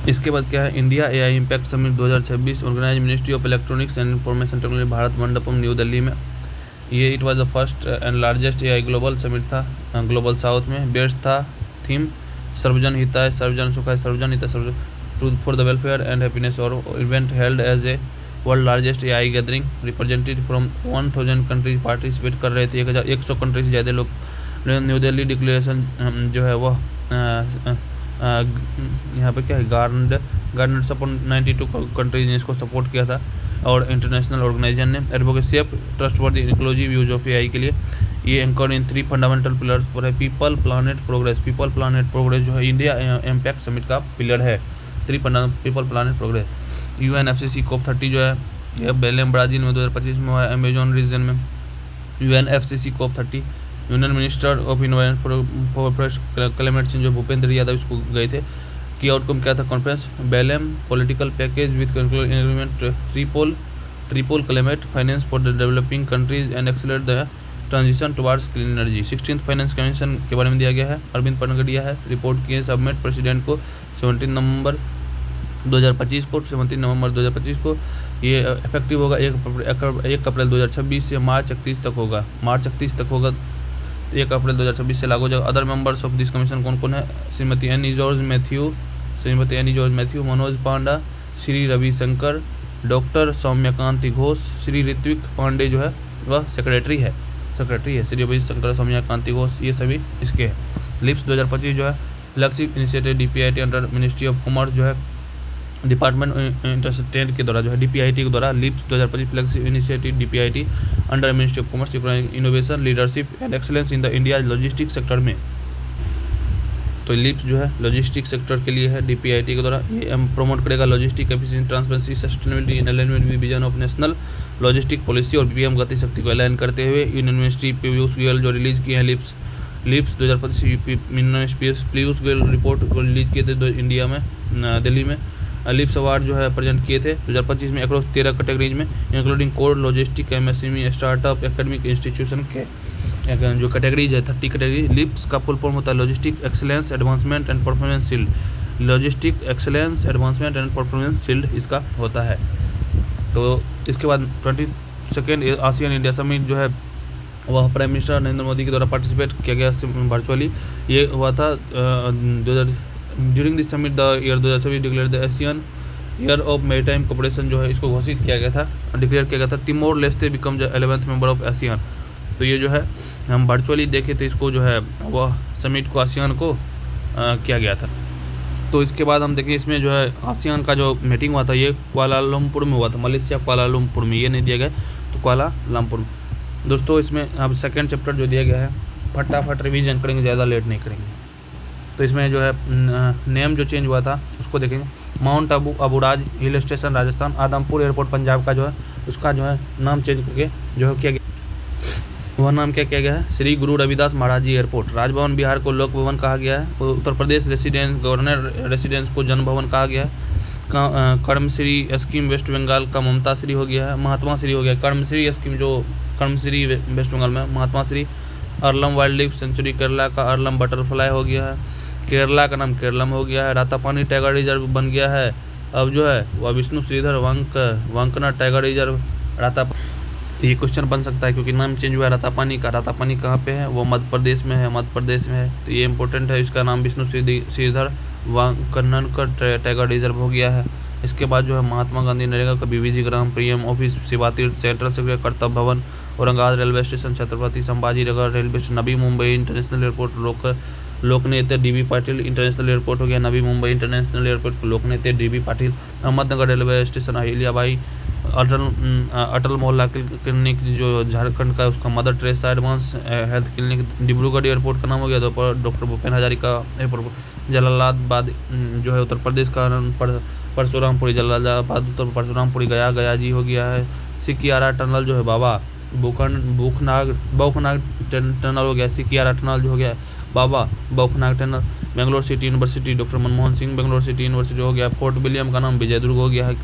इसके बाद क्या है, India AI impact summit 2026 organise ministry of electronics and information technology Bharat Mandapam New Delhi में। ये it was the first and largest AI global summit था global south में। Best था theme सर्वजन हिताय सर्वजन सुखाय सर्वजन हिताय सर्वजन truth for the welfare and happiness और event held as a world largest AI gathering representative from 1000 countries participate कर रहे थे। 1100 कंट्री से ज़्यादा लोग। न्यू दिल्ली डिक्लेरेशन जो है वह यहाँ पे क्या है गार्नेड सपोर्ट 92 कंट्रीज ने इसको सपोर्ट किया था और इंटरनेशनल ऑर्गेनाइजेशन ने advocacy of trustworthy inclusive use of AI के लिए ये एंकर इन 3 फंडामेंटल पिलर्स पर है। पीपल प्लानेट प्रोग्रेस जो है इंडिया इम्पैक्ट समिट का पिलर है। 3 people planet progress. UNFCCC COP30 जो है यह बेलेम ब्राज़ील में 2025 में हुआ है अमेजोन रीजन में। UNFCCC COP30 union minister of environment climate change जो भूपेंद्र यादव इसको गए थे। की आउटकम क्या था conference, बेलेम political package with agreement triple climate finance for the developing countries and accelerate the transition towards clean energy. 16th finance commission के बारे में दिया गया है। अरविंद पनगड़िया है रिपोर्ट किए सबमिट प्रेसिडेंट को 17 नवंबर 2025 को 17 नवंबर 2025 को। ये इफेक्टिव होगा 1 अप्रैल 2026 से मार्च 31 तक होगा। 1 अप्रैल 2026 से लागू हो जाएगा। Other members of this commission कौन कौन है, श्रीमती एनी जॉर्ज मैथ्यू, मनोज पांडा, श्री रविशंकर, डॉक्टर सौम्यकांति घोष, श्री ऋत्विक पांडे जो है वह सेक्रेटरी है श्री रविशंकर, सौम्यकांति घोष ये सभी इसके हैं। लिप्स 2025 जो है flagship initiative DPIT under ministry of commerce जो है डिपार्टमेंट इंटरस्टेट के द्वारा जो है DPIT के द्वारा lips 2025 flagship initiative DPIT under ministry of commerce innovation leadership and excellence in the India logistic sector में। तो लिप्स जो है लॉजिस्टिक सेक्टर के लिए है DPIT के द्वारा। ये प्रमोट करेगा logistic efficiency transparency sustainability in alignment with vision of national logistic policy और PM गति शक्ति को अलाइन करते हुए यूनियन मिनिस्ट्री पीयूष गोयल जो रिलीज किए हैं लिप्स 2025 पीयूष गोयल रिपोर्ट को रिलीज किए थे इंडिया में दिल्ली में। लिप्स अवार्ड जो है प्रेजेंट किए थे 2025 में अक्रॉस 13 कैटेगरीज में including core logistic MSME startup academic institution के जो कैटेगरीज है 30 कैटेगरी। लिप्स का फुल फॉर्म होता है logistic excellence advancement and performance shield. Logistic excellence advancement and performance shield इसका होता है। तो इसके बाद 22nd आसियान इंडिया समिट जो है वह प्राइम मिनिस्टर नरेंद्र मोदी के द्वारा पार्टिसिपेट किया गया वर्चुअली। ये हुआ था during this summit the year 2026 declare the Asian year of maritime cooperation जो है इसको घोषित किया गया था, डिक्लेयर किया गया था। Timor Leste become the 11th member of Asian. तो ये जो है हम वर्चुअली देखे थे इसको जो है वह समिट को आसियान को किया गया था। तो इसके बाद हम देखें इसमें जो है आसियान का जो मीटिंग हुआ था ये कुआलालंपुर में हुआ था, मलेशिया कुआलालंपुर में, ये नहीं दिया गया तो कुआलालंपुर में। दोस्तों इसमें अब सेकेंड चैप्टर जो दिया गया है फटाफट रिवीजन करेंगे, ज़्यादा लेट नहीं करेंगे। तो इसमें जो है नेम जो चेंज हुआ था उसको देखेंगे। Mount Aburaj hill station Rajasthan, Adampur airport Punjab का जो है उसका जो है नाम चेंज करके जो है किया गया, वह नाम क्या किया गया है श्री गुरु रविदास महाराज जी एयरपोर्ट। राजभवन बिहार को लोक भवन कहा गया है। उत्तर प्रदेश गवर्नर रेसिडेंस को जन भवन कहा गया है। कर्मश्री स्कीम वेस्ट बंगाल का ममता श्री हो गया है, महात्मा श्री हो गया। कर्मश्री स्कीम जो कर्मश्री वेस्ट बंगाल में Mahatma Shri. Aralam wildlife sanctuary Kerala का अर्लम बटरफ्लाई हो गया है, केरला का नाम केरलम हो गया है। रातापानी टाइगर रिजर्व बन गया है अब जो है वह विष्णु श्रीधर वांकना टाइगर रिजर्व रातापानी। ये क्वेश्चन बन सकता है क्योंकि नाम चेंज हुआ है रातापानी का। रातापानी कहाँ पे है, वो मध्य प्रदेश में है। तो ये इंपॉर्टेंट है, इसका नाम विष्णु श्रीधर वांकनन का टाइगर रिजर्व हो गया है। इसके बाद जो है महात्मा गांधी नरेगा का VBG Gram, PM office, Shiva Tirth, central secretary, Kartavya Bhavan, Aurangabad railway station, Chhatrapati Sambhaji Nagar railway station, Navi Mumbai international airport, Lokneta DB Patil international airport हो गया Navi Mumbai international airport, Lokneta DB Patil, Ahmednagar railway station, Ahilyabai, Atal Mohalla clinic जो झारखंड का, उसका Mother Teresa advance health clinic, Dibrugarh airport का नाम हो गया डॉक्टर भूपेन हजारिका एयरपोर्ट, जलालाबाद जो है उत्तर प्रदेश का, परशुरामपुरी जलालाबाद उत्तर परशुरामपुरी गया जी हो गया है, सिकियारा टनल जो है बाबा बौखनाग टनल हो गया, सिकियारा टनल जो हो गया Baba Baukhnag tunnel, Bangalore city university doctor Manmohan Singh Bangalore city university हो गया, फोर्ट विलियम का नाम विजयदुर्ग हो गया है,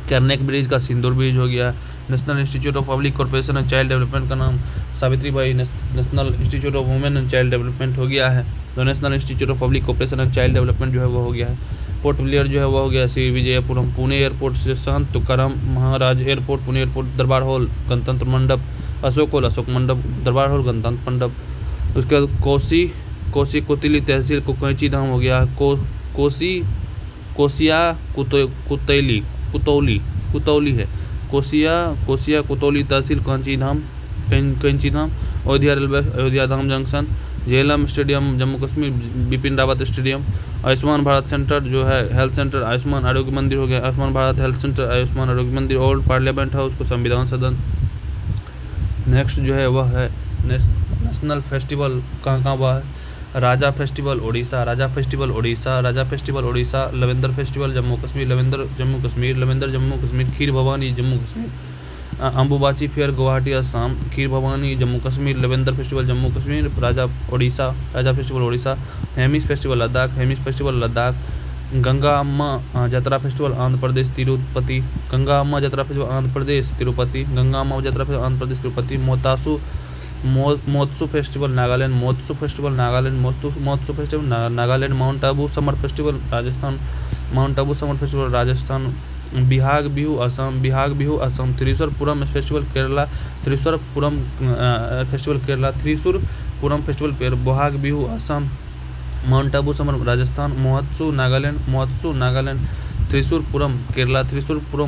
कर्नाक ब्रिज का सिंदूर ब्रिज हो गया, national institute of public corporation and child development का नाम Savitribai national institute of women and child development हो गया है, तो national institute of public corporation and child development जो है वो हो गया है, पोर्ट ब्लेयर जो है वो हो गया श्री विजयपुरम, पुणे एयरपोर्ट से संत तुकाराम महाराज एयरपोर्ट, पुणे एयरपोर्ट, दरबार हॉल, गणतंत्र मंडप, अशोक हॉल, अशोक मंडप, दरबार हॉल, गणतंत्र मंडप, उसके बाद कोसी कोतिली तहसील को कैंची धाम हो गया, कोसिया कुतौली है, कोसिया Kutauli Tehsil Kainchi Dham, Ayodhya Dham junction, Jhelum stadium Jammu Kashmir, Bipin Rawat stadium, Ayushman Bharat centre जो है हेल्थ सेंटर, आयुष्मान आरोग्य मंदिर हो गया, Ayushman Bharat health centre, Ayushman Arogya Mandir, old parliament house को संविधान सदन। नेक्स्ट जो है वह है नेशनल फेस्टिवल कहाँ हुआ है, Raja festival Orissa, Raja festival Orissa, lavender festival Jammu Kashmir, lavender Jammu Kashmir, Kheer Bhavani Jammu Kashmir, Ambubachi fair Guwahati Assam, Kheer Bhavani Jammu Kashmir, lavender festival Jammu Kashmir, Raja festival Orissa, Hemis festival Ladakh, Ganga Amma Jatara festival Andhra Pradesh Tirupati, Ganga Amma Jatara festival Andhra Pradesh Tirupati, Moatsu festival Nagaland, Mount Abu summer festival Rajasthan, Bohag Bihu Assam, Thrissur Pooram festival Kerala, Thrissur Pooram festival Bohag Bihu Assam, Mount Abu summer Rajasthan, Mahotsav Nagaland, Thrissur Pooram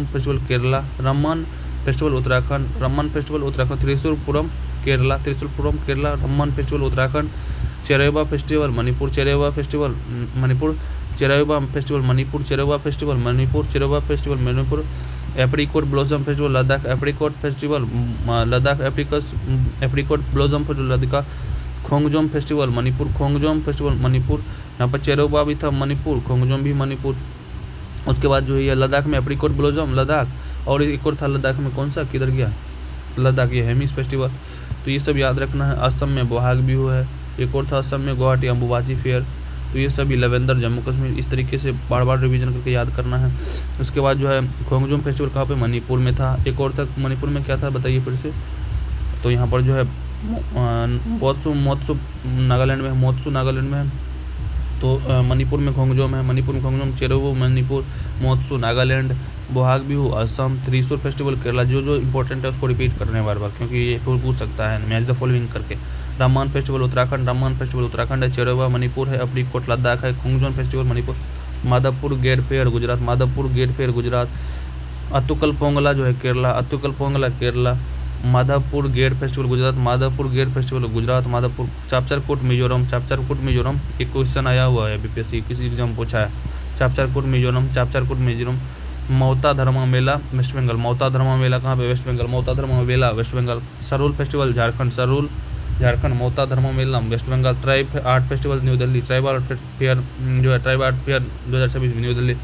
festival Kerala, Ramman festival Uttarakhand, Thrissur Pooram Kerala, Ramman festival Uttarakhand, Cheiraoba festival Manipur, Cheiraoba festival Manipur, apricot blossom festival Ladakh, apricot blossom festival Ladakh, Khongjom festival Manipur, यहाँ पर चेरोबा भी था मणिपुर, खोंगजोम भी मणिपुर। उसके बाद जो है लद्दाख में एप्रिकॉट ब्लॉसम लद्दाख, और एक और था लद्दाख में कौन सा किधर गया लद्दाख, ये हेमिस फेस्टिवल। तो ये सब याद रखना है। असम में बोहाग बिहू है, एक और था असम में गुवाहाटी अम्बुबाची फेयर। तो ये सभी लवेंदर जम्मू कश्मीर, इस तरीके से बार बार रिवीजन करके याद करना है। उसके बाद जो है खोंगजोम फेस्टिवल कहाँ पे, मणिपुर में था। एक और था मणिपुर में, क्या था बताइए फिर से। तो यहाँ पर जो है मोत्सु नागालैंड में है। तो मणिपुर में खोंगजोम है, चेरोवो मणिपुर, मोत्सु नागालैंड, बोहाग बिहू असम, त्रिशूर फेस्टिवल केरला। जो इंपॉर्टेंट है उसको रिपीट करने बार बार, क्योंकि ये पूछ सकता है मैच द फॉलोइंग करके। रम्मान फेस्टिवल उत्तराखंड है, चेरोवा मणिपुर है, अप्रीकोट लद्दाख है, खोंगजोम फेस्टिवल मणिपुर, माधवपुर गेट फेयर गुजरात, अतुकल पोंगला जो है केरला, माधवपुर गेट फेस्टिवल गुजरात, माधवपुर, चापचारकोट मिजोरम। एक क्वेश्चन आया हुआ है बीपीएससी किसी एग्जाम पूछा है, चापचारकोट मिजोरम। मौता धर्मा मेला वेस्ट बंगाल, मौता धर्मा मेला कहाँ पे, West Bengal. Sarhul festival Jharkhand, Mauta Dharma Mela West Bengal. Tribe art festival New Delhi, tribe art fair 2026 New Delhi.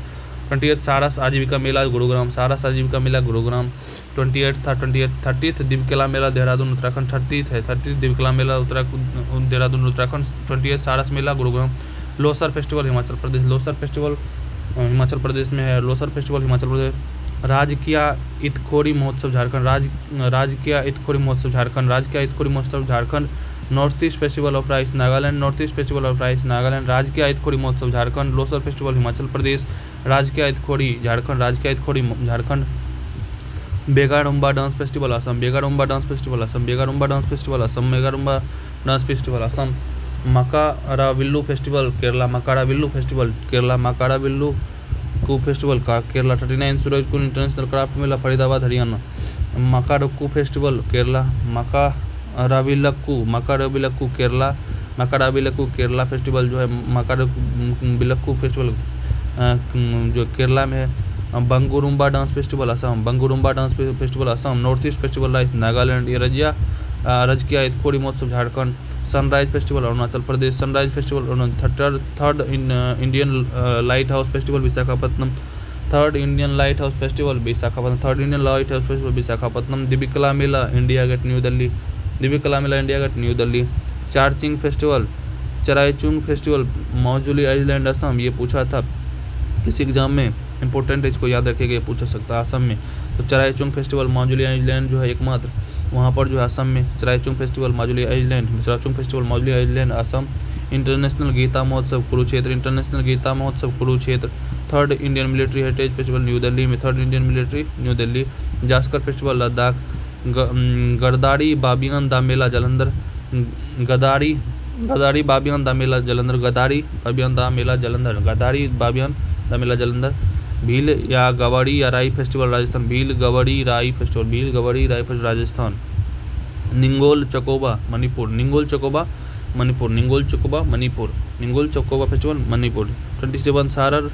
28 Saras आजीविका मेला गुरुग्राम, 30th दिवकला मेला देहरादून उत्तराखंड, 30th दिवकला मेला देहरादून उत्तराखंड, 28 सारस मेला गुरुग्राम। लोसर फेस्टिवल हिमाचल प्रदेश में है, Losar festival Himachal Pradesh. Rajkiya Itkhori Mahotsav Jharkhand, Rajkiya Itkhori Mahotsav Jharkhand. North east festival of rice Nagaland, Rajkiya Itkhori Mahotsav Jharkhand. Losar festival Himachal Pradesh, Rajkiya Itkhori Jharkhand. Bagurumba dance festival Assam. Makaravilakku festival Kerala, कू फेस्टिवल का Kerala. 39 Surajkund international craft Mela Faridabad Haryana. Makaravilakku festival Kerala. Makaravilakku Kerala festival जो है मकाराविलक्कू फेस्टिवल जो केरला में है। Bagurumba dance festival Assam. North east festival rice Nagaland. ये Rajkiya Itkhori Mahotsav Jharkhand. Sunrise festival Arunachal Pradesh. Sunrise festival third Indian lighthouse festival Visakhapatnam. Third Indian lighthouse festival Visakhapatnam. Divyakala Mela India Gate New Delhi. चारचिंग festival Charaichung festival Majuli island Assam. ये पूछा था इस एग्जाम में, इंपॉर्टेंट है, इसको याद रखिएगा, ये पूछा सकता है असम में। तो चराईचुंग फेस्टिवल माजुली आइलैंड जो है एकमात्र वहाँ पर जो है असम में। Charaichung festival Majuli island Assam. International Gita Mahotsav Kurukshetra. Third Indian military heritage festival New Delhi. Zanskar festival Ladakh. Ghadri Babiyan दा मेला जालंधर। भील या गवाड़ी या राई फेस्टिवल राजस्थान। राजस्थान। निंगोल चकोबा मणिपुर। फेस्टिवल मणिपुर। 27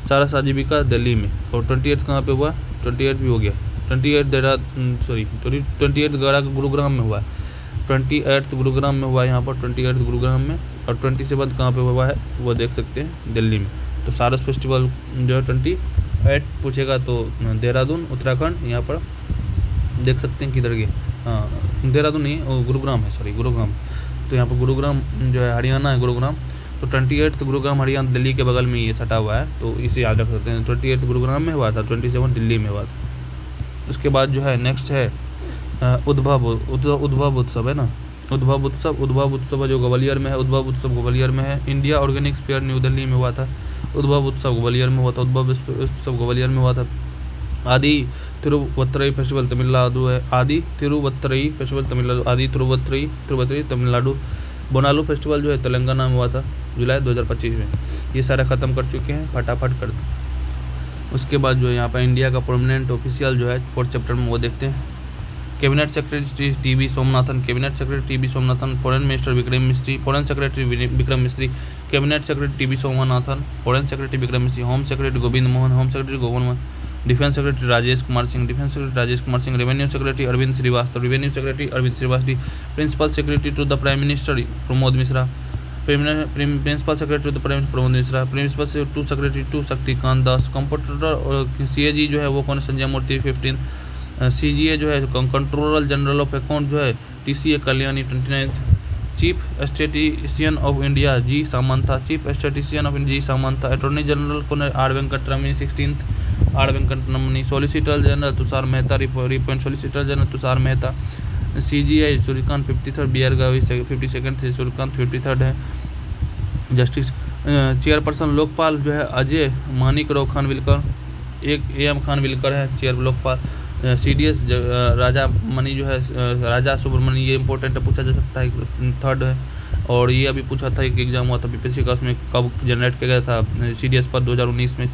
सारस आजीविका दिल्ली में। और 28 कहाँ पे हुआ? 28 भी हो गया। 28 गुरुग्राम में हुआ है। 28 गुरुग्राम में हुआ है यहाँ पर, 28 गुरुग्राम में। और 27 कहाँ पे हुआ है वो देख सकते हैं, दिल्ली में। तो सारस फेस्टिवल जो है 28 पूछेगा तो देहरादून उत्तराखंड, यहाँ पर देख सकते हैं किधर गए, हाँ देहरादून नहीं वो गुरुग्राम है, गुरुग्राम। तो यहाँ पर गुरुग्राम जो है हरियाणा है, गुरुग्राम। तो 28 गुरुग्राम हरियाणा दिल्ली के बगल में ये सटा हुआ है, तो इसे याद रख सकते हैं। 28 गुरुग्राम में हुआ था, 27 दिल्ली में हुआ था। उसके बाद जो है नेक्स्ट है उद्भव उत्सव है ना, उद्भव उत्सव जो ग्वालियर में है, उद्भव उत्सव ग्वालियर में है। India Organics fair new Delhi में हुआ था, उद्भव उत्सव ग्वालियर में हुआ था। आदि तिरुवत्तरई फेस्टिवल तमिलनाडु है, आदि तिरुवत्तरई तमिलनाडु। बोनालू फेस्टिवल जो है तेलंगाना में हुआ था जुलाई 2025 में। ये सारा ख़त्म कर चुके हैं, फटाफट कर दो। उसके बाद जो है यहाँ पर इंडिया का परमानेंट ऑफिशियल जो है 4th चैप्टर में वो देखते हैं। Cabinet secretary TV Somanathan, foreign minister Vikram Misri, foreign secretary Vikram Misri, cabinet secretary TV Somanathan, foreign secretary Vikram Misri, home secretary Govind Mohan, defence secretary Rajesh Kumar Singh, revenue secretary Arvind Shrivastava, principal secretary to the prime minister Pramod Mishra, principal secretary to the prime minister Pramod Mishra, principal secretary to Shaktikanta Das, computer और CAG जो है वो कौन, संजय मूर्ति 15, CGA जो है controller general of account जो है TCA Kalyani 29, chief statistician of India G Samanta, attorney general कौन है R Venkataramani 16, solicitor general Tushar Mehta, solicitor general Tushar Mehta, CGI Suryakant 53, BR Gavai 52nd से सूर्यकांत 53rd है। जस्टिस चेयरपर्सन लोकपाल जो है अजय मानिकराव खानविलकर, एक AM खानविलकर है चेयर लोकपाल। CDS राजा मनी जो है राजा सुब्रमण्य, ये इंपॉर्टेंट है, पूछा जा सकता है, 3rd है। और ये अभी पूछा था, एक एग्जाम हुआ था BPSC का, उसमें कब जनरेट किया गया था CDS पर 2019 में।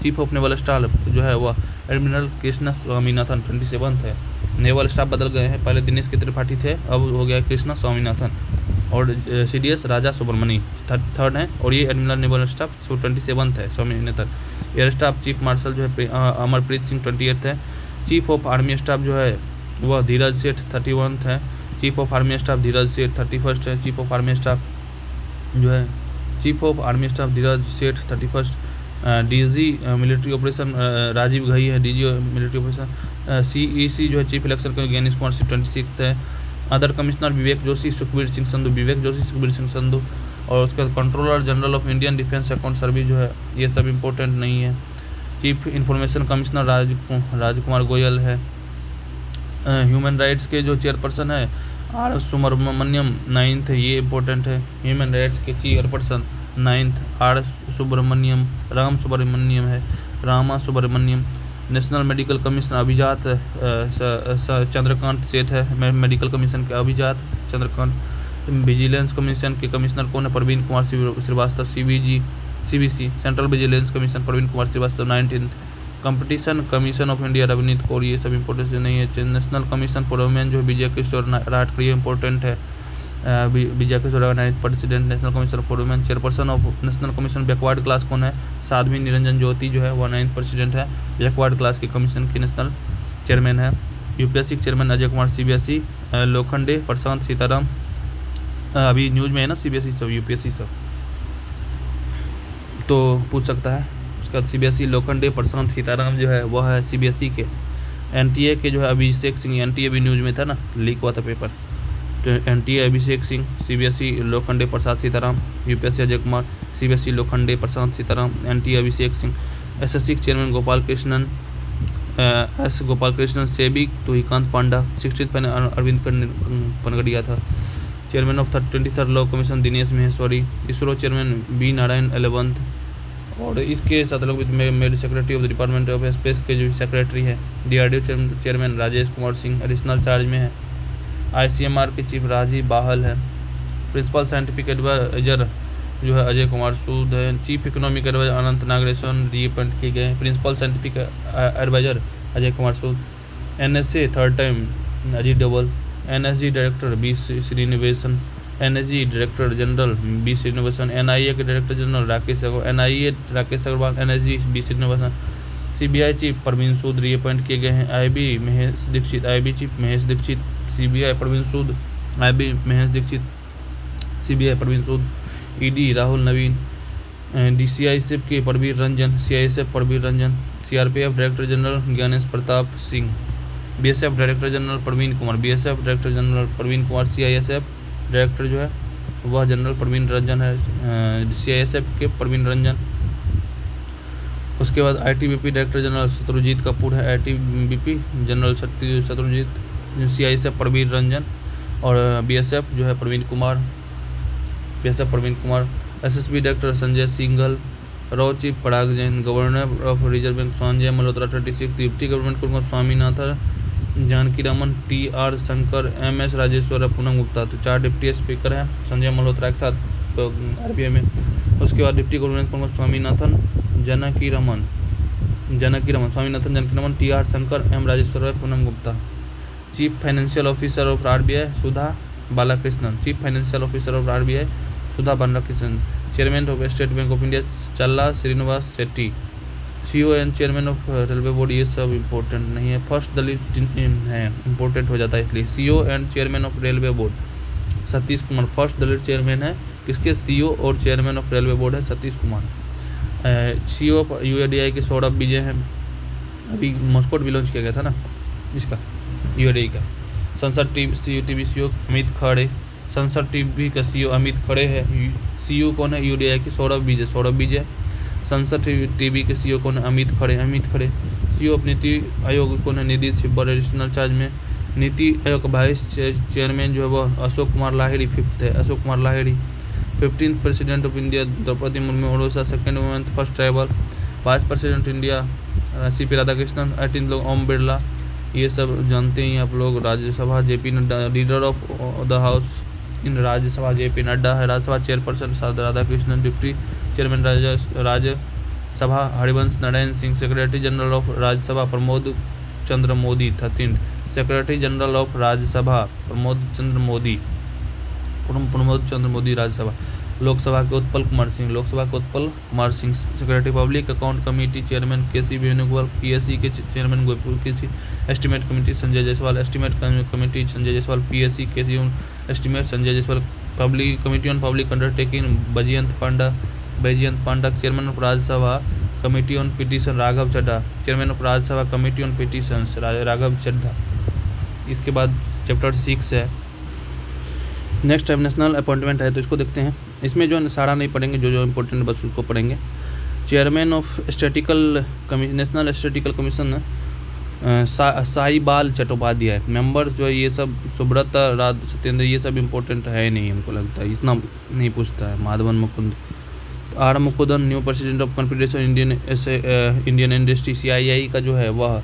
चीफ ऑफ नेवल स्टाफ जो है वह एडमिरल कृष्णा स्वामीनाथन 27th है। नेवल स्टाफ बदल गए हैं, पहले दिनेश के त्रिपाठी थे, अब हो गया कृष्णा स्वामीनाथन। और CDS राजा सुब्रमण्य 3rd है। और ये एडमिरल नेवल स्टाफ 27th है, Swaminathan. Air staff chief marshal जो है अमरप्रीत सिंह 28th है। चीफ ऑफ आर्मी स्टाफ जो है वह धीरज सेठ 31st है। Chief of army staff Dheeraj Seth 31st है। Chief of army staff Dheeraj Seth 31st। DG military operation Rajiv Ghai है, DG मिलिट्री ऑपरेशन। CEC जो है chief election Gyanesh Kumar 26th है। Other commissioner Vivek Joshi Sukhbir Singh Sandhu. और उसके बाद controller general of Indian defence account service जो है, ये सब इम्पोर्टेंट नहीं है। चीफ इंफॉर्मेशन कमिश्नर राजकुमार गोयल है। ह्यूमन राइट्स के जो चेयरपर्सन है R सुब्रमण्यम 9th है, ये इम्पोर्टेंट है। ह्यूमन राइट्स के chairperson 9th R Ram Subramaniam. National medical commission Abhijat Chandrakant Seth है, मेडिकल कमीशन के अभिजात चंद्रकांत। विजिलेंस कमीशन के कमिश्नर कौन है, Praveen Kumar Srivastava. CBG CBC central vigilance commission Praveen Kumar Srivastava. 19 competition commission of India Ravneet Kaur, ये सब इंपॉर्टेंट जो नहीं है। नेशनल कमीशन फॉर वुमेन जो है विजय किशोर राठकर, ये इंपॉर्टेंट है। विजय किशोर 9th president national commission for women. Chairperson of national commission backward class कौन है? साध्वी निरंजन ज्योति जो है वो 9th प्रेसिडेंट है, बैकवर्ड क्लास के कमीशन की नेशनल चेयरमैन है। यूपीएससी के चेयरमैन अजय कुमार, CBSE लोखंडे प्रशांत सीताराम, अभी न्यूज में है ना CBSE सब यूपीएससी सब, तो पूछ सकता है। उसके बाद CBSE लोखंडे प्रशांत सीताराम जो है वह है CBSE के। NTA के जो है अभिषेक सिंह, NTA भी न्यूज में था ना, लीक हुआ था पेपर, तो NTA अभिषेक सिंह, CBSE लोखंडे प्रसाद सीताराम, यूपीएससी अजय कुमार, CBSE लोखंडे प्रशांत सीताराम, NTA अभिषेक सिंह। SSC के चेयरमैन गोपाल कृष्णन, गोपाल कृष्णन, सेबी तुहिकांत पांडा, 16th पैनल अरविंद पनगड़िया था। Chairman of 23rd law commission Dinesh Maheshwari. ISRO chairman B Narayan 11th। और इसके साथ लोग made secretary of the department of space के जो सेक्रेटरी है। DRDO chairman Rajesh Kumar Singh additional charge में है। ICMR के चीफ राजीव बाहल है। प्रिंसिपल साइंटिफिक एडवाइजर जो है अजय कुमार सूद है। Chief economic adviser Anantha Nageswaran reappoint किए गए। Principal scientific adviser Ajay Kumar Sood. NSA 3rd time Ajit Doval. NSG director B Srinivasan. NSG director general B Srinivasan. NIA के director general Rakesh Aggarwal, NIA Rakesh Aggarwal, NSG B Srinivasan. CBI chief Praveen Sood reappoint किए गए हैं। IB Mahesh Dikshit, IB chief Mahesh Dikshit. CBI Praveen Sood, IB Mahesh Dikshit, CBI Praveen Sood. ED Rahul नवीन। DCI के Parveer Ranjan, CISF Parveer Ranjan. CRPF director general Gyanesh Pratap Singh. BSF director general Praveen Kumar, BSF director general Praveen Kumar. CISF director जो है वह general Praveen Ranjan है, CISF के प्रवीण रंजन। उसके बाद ITBP director general Shatrujeet Kapoor है, ITBP general Shatrujeet. CISF Praveen Ranjan और BSF जो है Praveen Kumar, BSF Praveen Kumar. SSB director Sanjay Singhal. रॉ chief Parag Jain. Governor of reserve bank Sanjay Malhotra 36। Deputy government को स्वामीनाथन, जानकी रमन, TR शंकर, MS राजेश्वर, पूनम गुप्ता। तो 4 डिप्टी स्पीकर हैं संजय मल्होत्रा के साथ तो RBI में। उसके बाद डिप्टी गवर्नमेंट प्रमुख Swaminathan, Janaki Raman, Swaminathan, Janaki Raman, TR Shankar, M Rajeshwar, Poonam Gupta. Chief financial officer of RBI Sudha Balakrishnan. Chief financial officer of RBI Sudha Balakrishnan. Chairman of State Bank of India Challa Srinivas Shetty. CEO and chairman of railway board, ये सब इम्पोर्टेंट नहीं है, फर्स्ट दलित है, इम्पोर्टेंट हो जाता है इसलिए। CEO and chairman of railway board Satish Kumar, first Dalit chairman है किसके? CEO और चेयरमैन ऑफ रेलवे बोर्ड है Satish Kumar. CEO of UIDAI के सौरभ विजय हैं, अभी मस्कोट भी लॉन्च किया गया था ना इसका UIDAI का। संसद TV CEO अमित खड़े, संसद TV का CEO अमित खड़े है। CEO कौन है? UIDAI के सौरभ विजय। संसद TV के CEO कौन है? अमित खड़े। CEO ऑफ नीति आयोग कौन है? निधि छिब्बर एडिशनल चार्ज में। नीति आयोग का वाइस चेयरमैन जो है वह अशोक कुमार लाहिड़ी 5th है, 15th president of India Droupadi Murmu, Odisha 2nd women, first tribal. Vice president India CP Radhakrishnan, 18th लोग ओम बिरला, ये सब जानते ही आप लोग। Rajya Sabha JP Nadda, leader of the house in Rajya Sabha JP Nadda है। Rajya Sabha chairperson Radhakrishnan. Deputy chairman Rajya Sabha Harivansh Narayan Singh. Secretary general of Rajya Sabha Pramod Chandra Mody 13th। Secretary general of Rajya Sabha Pramod Chandra Mody Rajya Sabha. Lok Sabha के Utpal Kumar Singh. Secretary public account committee chairman KC Venugopal. PSC के चेयरमैन गोपुर KC। Estimate committee Sanjay Jaiswal. Estimate committee Sanjay Jaiswal. PSC KC estimate Sanjay Jaiswal. Public committee on public undertaking Baijayant Panda. Chairman of Rajya Sabha committee on petition Raghav Chadha. Chairman of Rajya Sabha committee on petitions Raghav Chadha. इसके बाद chapter 6 है। Next time national appointment है तो इसको देखते हैं। इसमें जो सारा नहीं पढ़ेंगे, जो इंपॉर्टेंट बस उसको पढ़ेंगे। Chairman of national statistical commission Saibal Chattopadhyay. Members जो है ये सब सुब्रता राज सत्येंद्र, ये सब इम्पोर्टेंट है नहीं, हमको लगता है इतना नहीं पूछता है। Madhavan Mukund. R Mukundan new president of confederation Indian industry. CII का जो है वह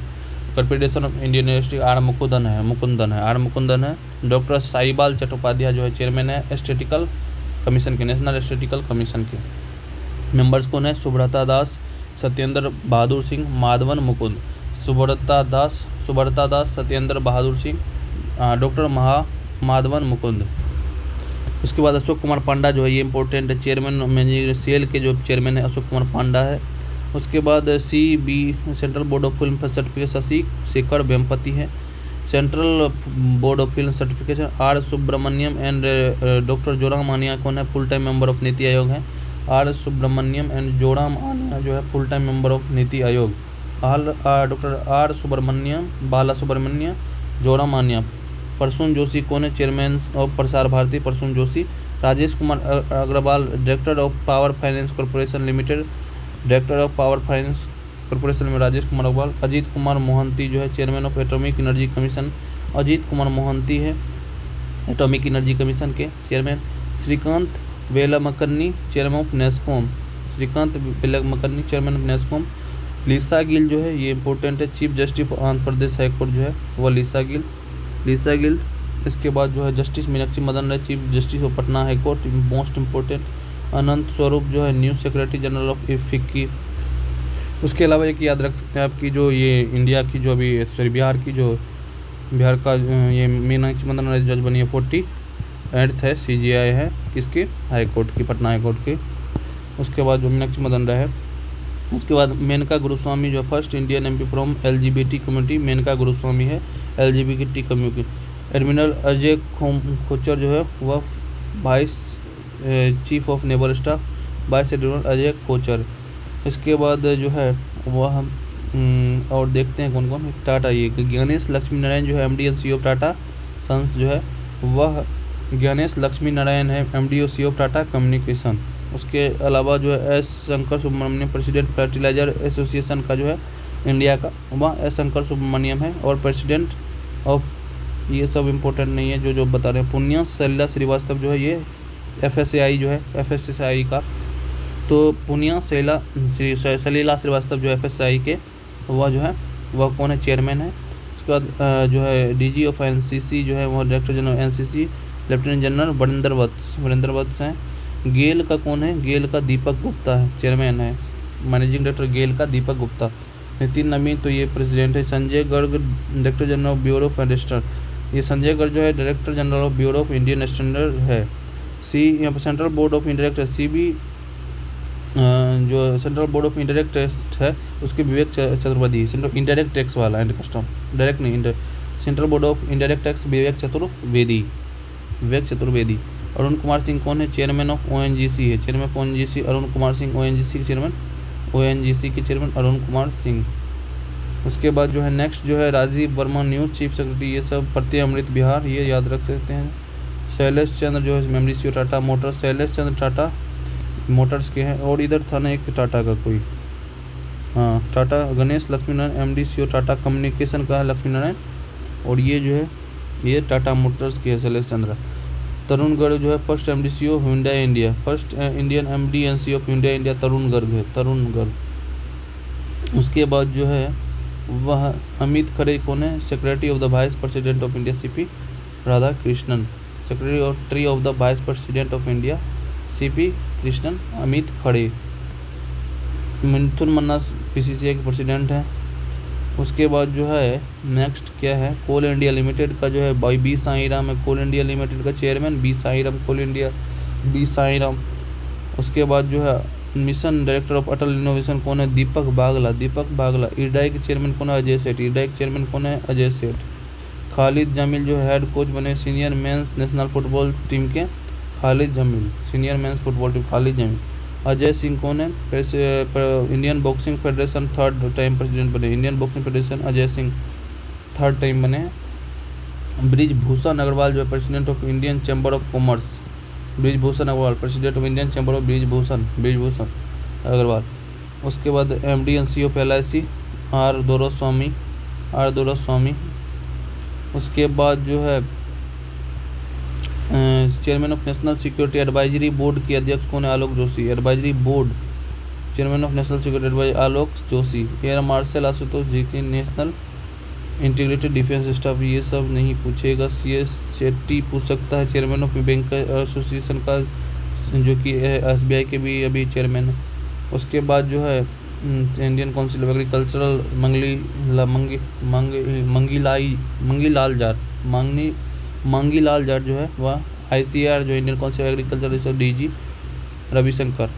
confederation of Indian industry R Mukundan है। डॉक्टर साईबाल चट्टोपाध्याय जो है चेयरमैन है स्टैटिस्टिकल कमीशन के, नेशनल स्टैटिस्टिकल कमीशन के। मेंबर्स कौन है? सुब्रता दास, सत्येंद्र बहादुर सिंह, माधवन मुकुंद। सुब्रता दास, सत्येंद्र बहादुर सिंह, डॉक्टर माधवन मुकुंद। उसके बाद अशोक कुमार पांडा जो है ये इंपॉर्टेंट है, चेयरमैन मैनेजर सेल के जो चेयरमैन है अशोक कुमार पांडा है। उसके बाद CB central board of film certificate Shashi Shekhar Vempati है। Central board of film certification R Subramaniam and doctor Joram Aniya कौन है? Full time member of NITI Aayog है। R सुब्रमण्यम एंड जोराम आनिया जो है full time member of NITI Aayog. Doctor R Subramaniam, Bala Subramaniam, Joram Aania. Prasoon Joshi कौन है? Chairman of Prasar Bharati Prasoon Joshi. Rajesh Kumar Agarwal, director of power finance corporation limited, director of power finance corporation में राजेश कुमार अग्रवाल। अजीत कुमार मोहंती जो है chairman of atomic energy commission, Ajit Kumar Mohanty है एटॉमिक एनर्जी कमीशन के chairman. Shrikant Velamakanni, chairman of NASSCOM, Srikanth Velamakanni chairman of NASSCOM. Lisa Gill जो है ये इंपॉर्टेंट है, chief justice Andhra Pradesh high court जो है वह लिसा गिल। इसके बाद जो है justice Meenakshi Madan Rai, chief justice of Patna high court, most important. Anant Swarup जो है new secretary general of FICCI. उसके अलावा एक याद रख सकते हैं आपकी जो ये इंडिया की जो अभी सॉरी बिहार का ये मीनाक्षी मदन राय जज बनी है 48th है, CJI है किसके? हाईकोर्ट की, पटना हाईकोर्ट की। उसके बाद जो मीनाक्षी मदन राय है। उसके बाद मेनका गुरुस्वामी जो first Indian MP from LGBT community, Menaka Guruswamy है LGBT community. Admiral Ajay Khochar जो है वह vice chief of naval staff, vice admiral Ajay Khochar. इसके बाद जो है वह और देखते हैं कौन कौन। टाटा ये गणेश लक्ष्मी नारायण जो है MD and CEO of Tata Sons जो है वह गणेश लक्ष्मी नारायण है MD और CEO ऑफ टाटा कम्युनिकेशन। उसके अलावा जो है S Shankar Subramaniam, president fertiliser association का जो है इंडिया का वह S शंकर सुब्रमण्यम है। और प्रेसिडेंट ऑफ ये सब इम्पोर्टेंट नहीं है जो बता रहे हैं। पुण्य सलिला श्रीवास्तव जो है ये FSSAI जो है FSSAI का, तो पुण्य सलिला श्रीवास्तव जो FSSAI के वह जो है वह कौन है? चेयरमैन है। उसके बाद जो है DG ऑफ NCC जो है वह director general NCC lieutenant general Varinder Vats हैं। गेल का कौन है? गेल का दीपक गुप्ता है, चेयरमैन है। मैनेजिंग डायरेक्टर गेल का दीपक गुप्ता। नितिन नवीन तो ये प्रेसिडेंट है। Sanjay Garg director general of bureau of industry, ये संजय गर्ग जो है director general of bureau of Indian standard है। यहाँ पर central board of indirect CB जो central board of indirect tax है उसके Vivek Chaturvedi, central indirect tax वाला एंड कस्टम, डायरेक्ट नहीं central board of indirect tax Vivek Chaturvedi. Arun Kumar Singh कौन है? चेयरमैन ऑफ ONGC है, chairman of ONGC Arun Kumar Singh, ONGC के चेयरमैन अरुण कुमार सिंह। उसके बाद जो है नेक्स्ट जो है Rajiv Verma news chief secretary, ये सब प्रत्यय अमृत बिहार, ये याद रख सकते हैं। शैलेश चंद्र जो है मेमरी CEO Tata Motors, Shailesh Chandra Tata Motors के हैं। और इधर था ना एक टाटा का कोई, हाँ Tata Ganesh Lakshmi Narayan MD CEO Tata communication का है लक्ष्मी नारायण। और ये जो है ये टाटा मोटर्स के है शैलेश चंद्र। तरुण गर्ग जो है first MD CEO Hyundai India, first Indian MD and CEO of Hyundai India Tarun Garg. उसके बाद जो है वह अमित खरे कौन है? Secretary of the vice president of India CP Radhakrishnan, secretary of the vice president of India CP Krishnan Amit Khade. Mithun Manna PCCI के president हैं। उसके बाद जो है नेक्स्ट क्या है? कोल इंडिया लिमिटेड का जो है भाई B साईराम है, कोल इंडिया लिमिटेड का चेयरमैन B साईराम, कोल इंडिया B साईराम। उसके बाद जो है mission director of Atal innovation कौन है? दीपक बागला। इरडाई के चेयरमैन कौन है? अजय सेठ। खालिद जमील जो है हेड कोच बने senior men's national football team के, senior men's football team Khalid Jamil. Ajay Singh कौन है? Indian boxing federation 3rd time president बने, Indian boxing federation Ajay Singh 3rd time बने। ब्रिजभूषण अग्रवाल जो है president of Indian chamber of commerce, Brijbhushan Agarwal president of Indian chamber of Brijbhushan Agarwal. उसके बाद MD and CEO of LIC R Doraswamy. उसके बाद जो है chairman of national security advisory board के अध्यक्ष कौन है? Alok Joshi, advisory board chairman of national security advisory Alok Joshi. Air marshal Ashutosh ji के नेशनल इंटीग्रेटेड डिफेंस स्टाफ, ये सब नहीं पूछेगा। CS शेट्टी पूछ सकता है, चेयरमैन ऑफ बैंक एसोसिएशन का जो कि SBI के भी अभी चेयरमैन है। उसके बाद जो है Indian council of agricultural Mangilal Jat जो है वह ICAR जो Indian council of agriculture research DG Ravishankar.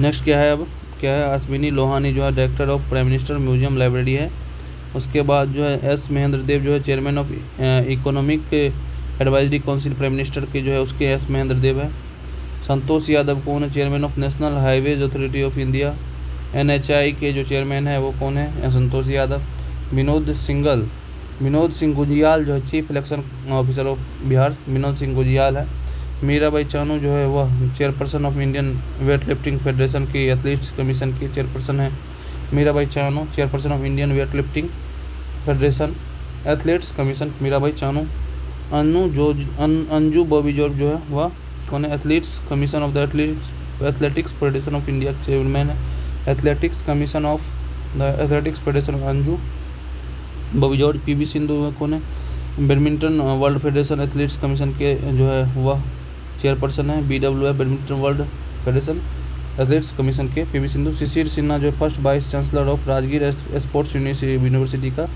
Next क्या है, अब क्या है, अश्विनी लोहानी जो है director of prime minister museum library है। उसके बाद जो है S महेंद्र देव जो है chairman of economic advisory council prime minister के जो है उसके S महेंद्र देव है। संतोष यादव कौन है, chairman of national highways authority of India NHAI के जो चेयरमैन है वो कौन है, संतोष यादव। विनोद सिंह गुजियाल जो है chief election officer of Bihar Vinod Singh Gujiyal है। मीराबाई चानू जो है वह chairperson of Indian weight lifting federation की एथलीट्स कमीशन की चेयरपर्सन है। Mirabai Chanu chairperson of Indian weight lifting federation athletes commission Mirabai Chanu. Anju Bobby George जो है वह कौन है, athletes commission of the athletics federation of India chairman है। Athletics commission of the athletics federation of Anju Bobby George. PV Sindhu कौन है, badminton world federation athletes commission के जो है वह चेयरपर्सन है। BWF badminton world federation athletes commission के PV Sindhu. Shishir Sinha जो है first vice chancellor of Rajgir sports university का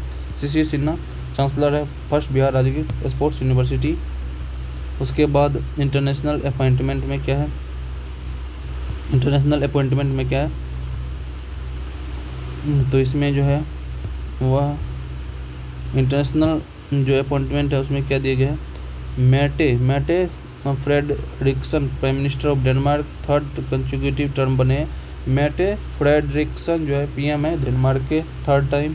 शिशिर सिन्हा चांसलर है first Bihar Rajgir sports university. उसके बाद इंटरनेशनल अपॉइंटमेंट में क्या है, तो इसमें जो है वह इंटरनेशनल जो अपॉइंटमेंट है उसमें क्या दिया गया है, Mette Frederiksen prime minister of Denmark third consecutive term बने। मैटे फ्रेडरिक्सन जो है PM है डेनमार्क के थर्ड टाइम।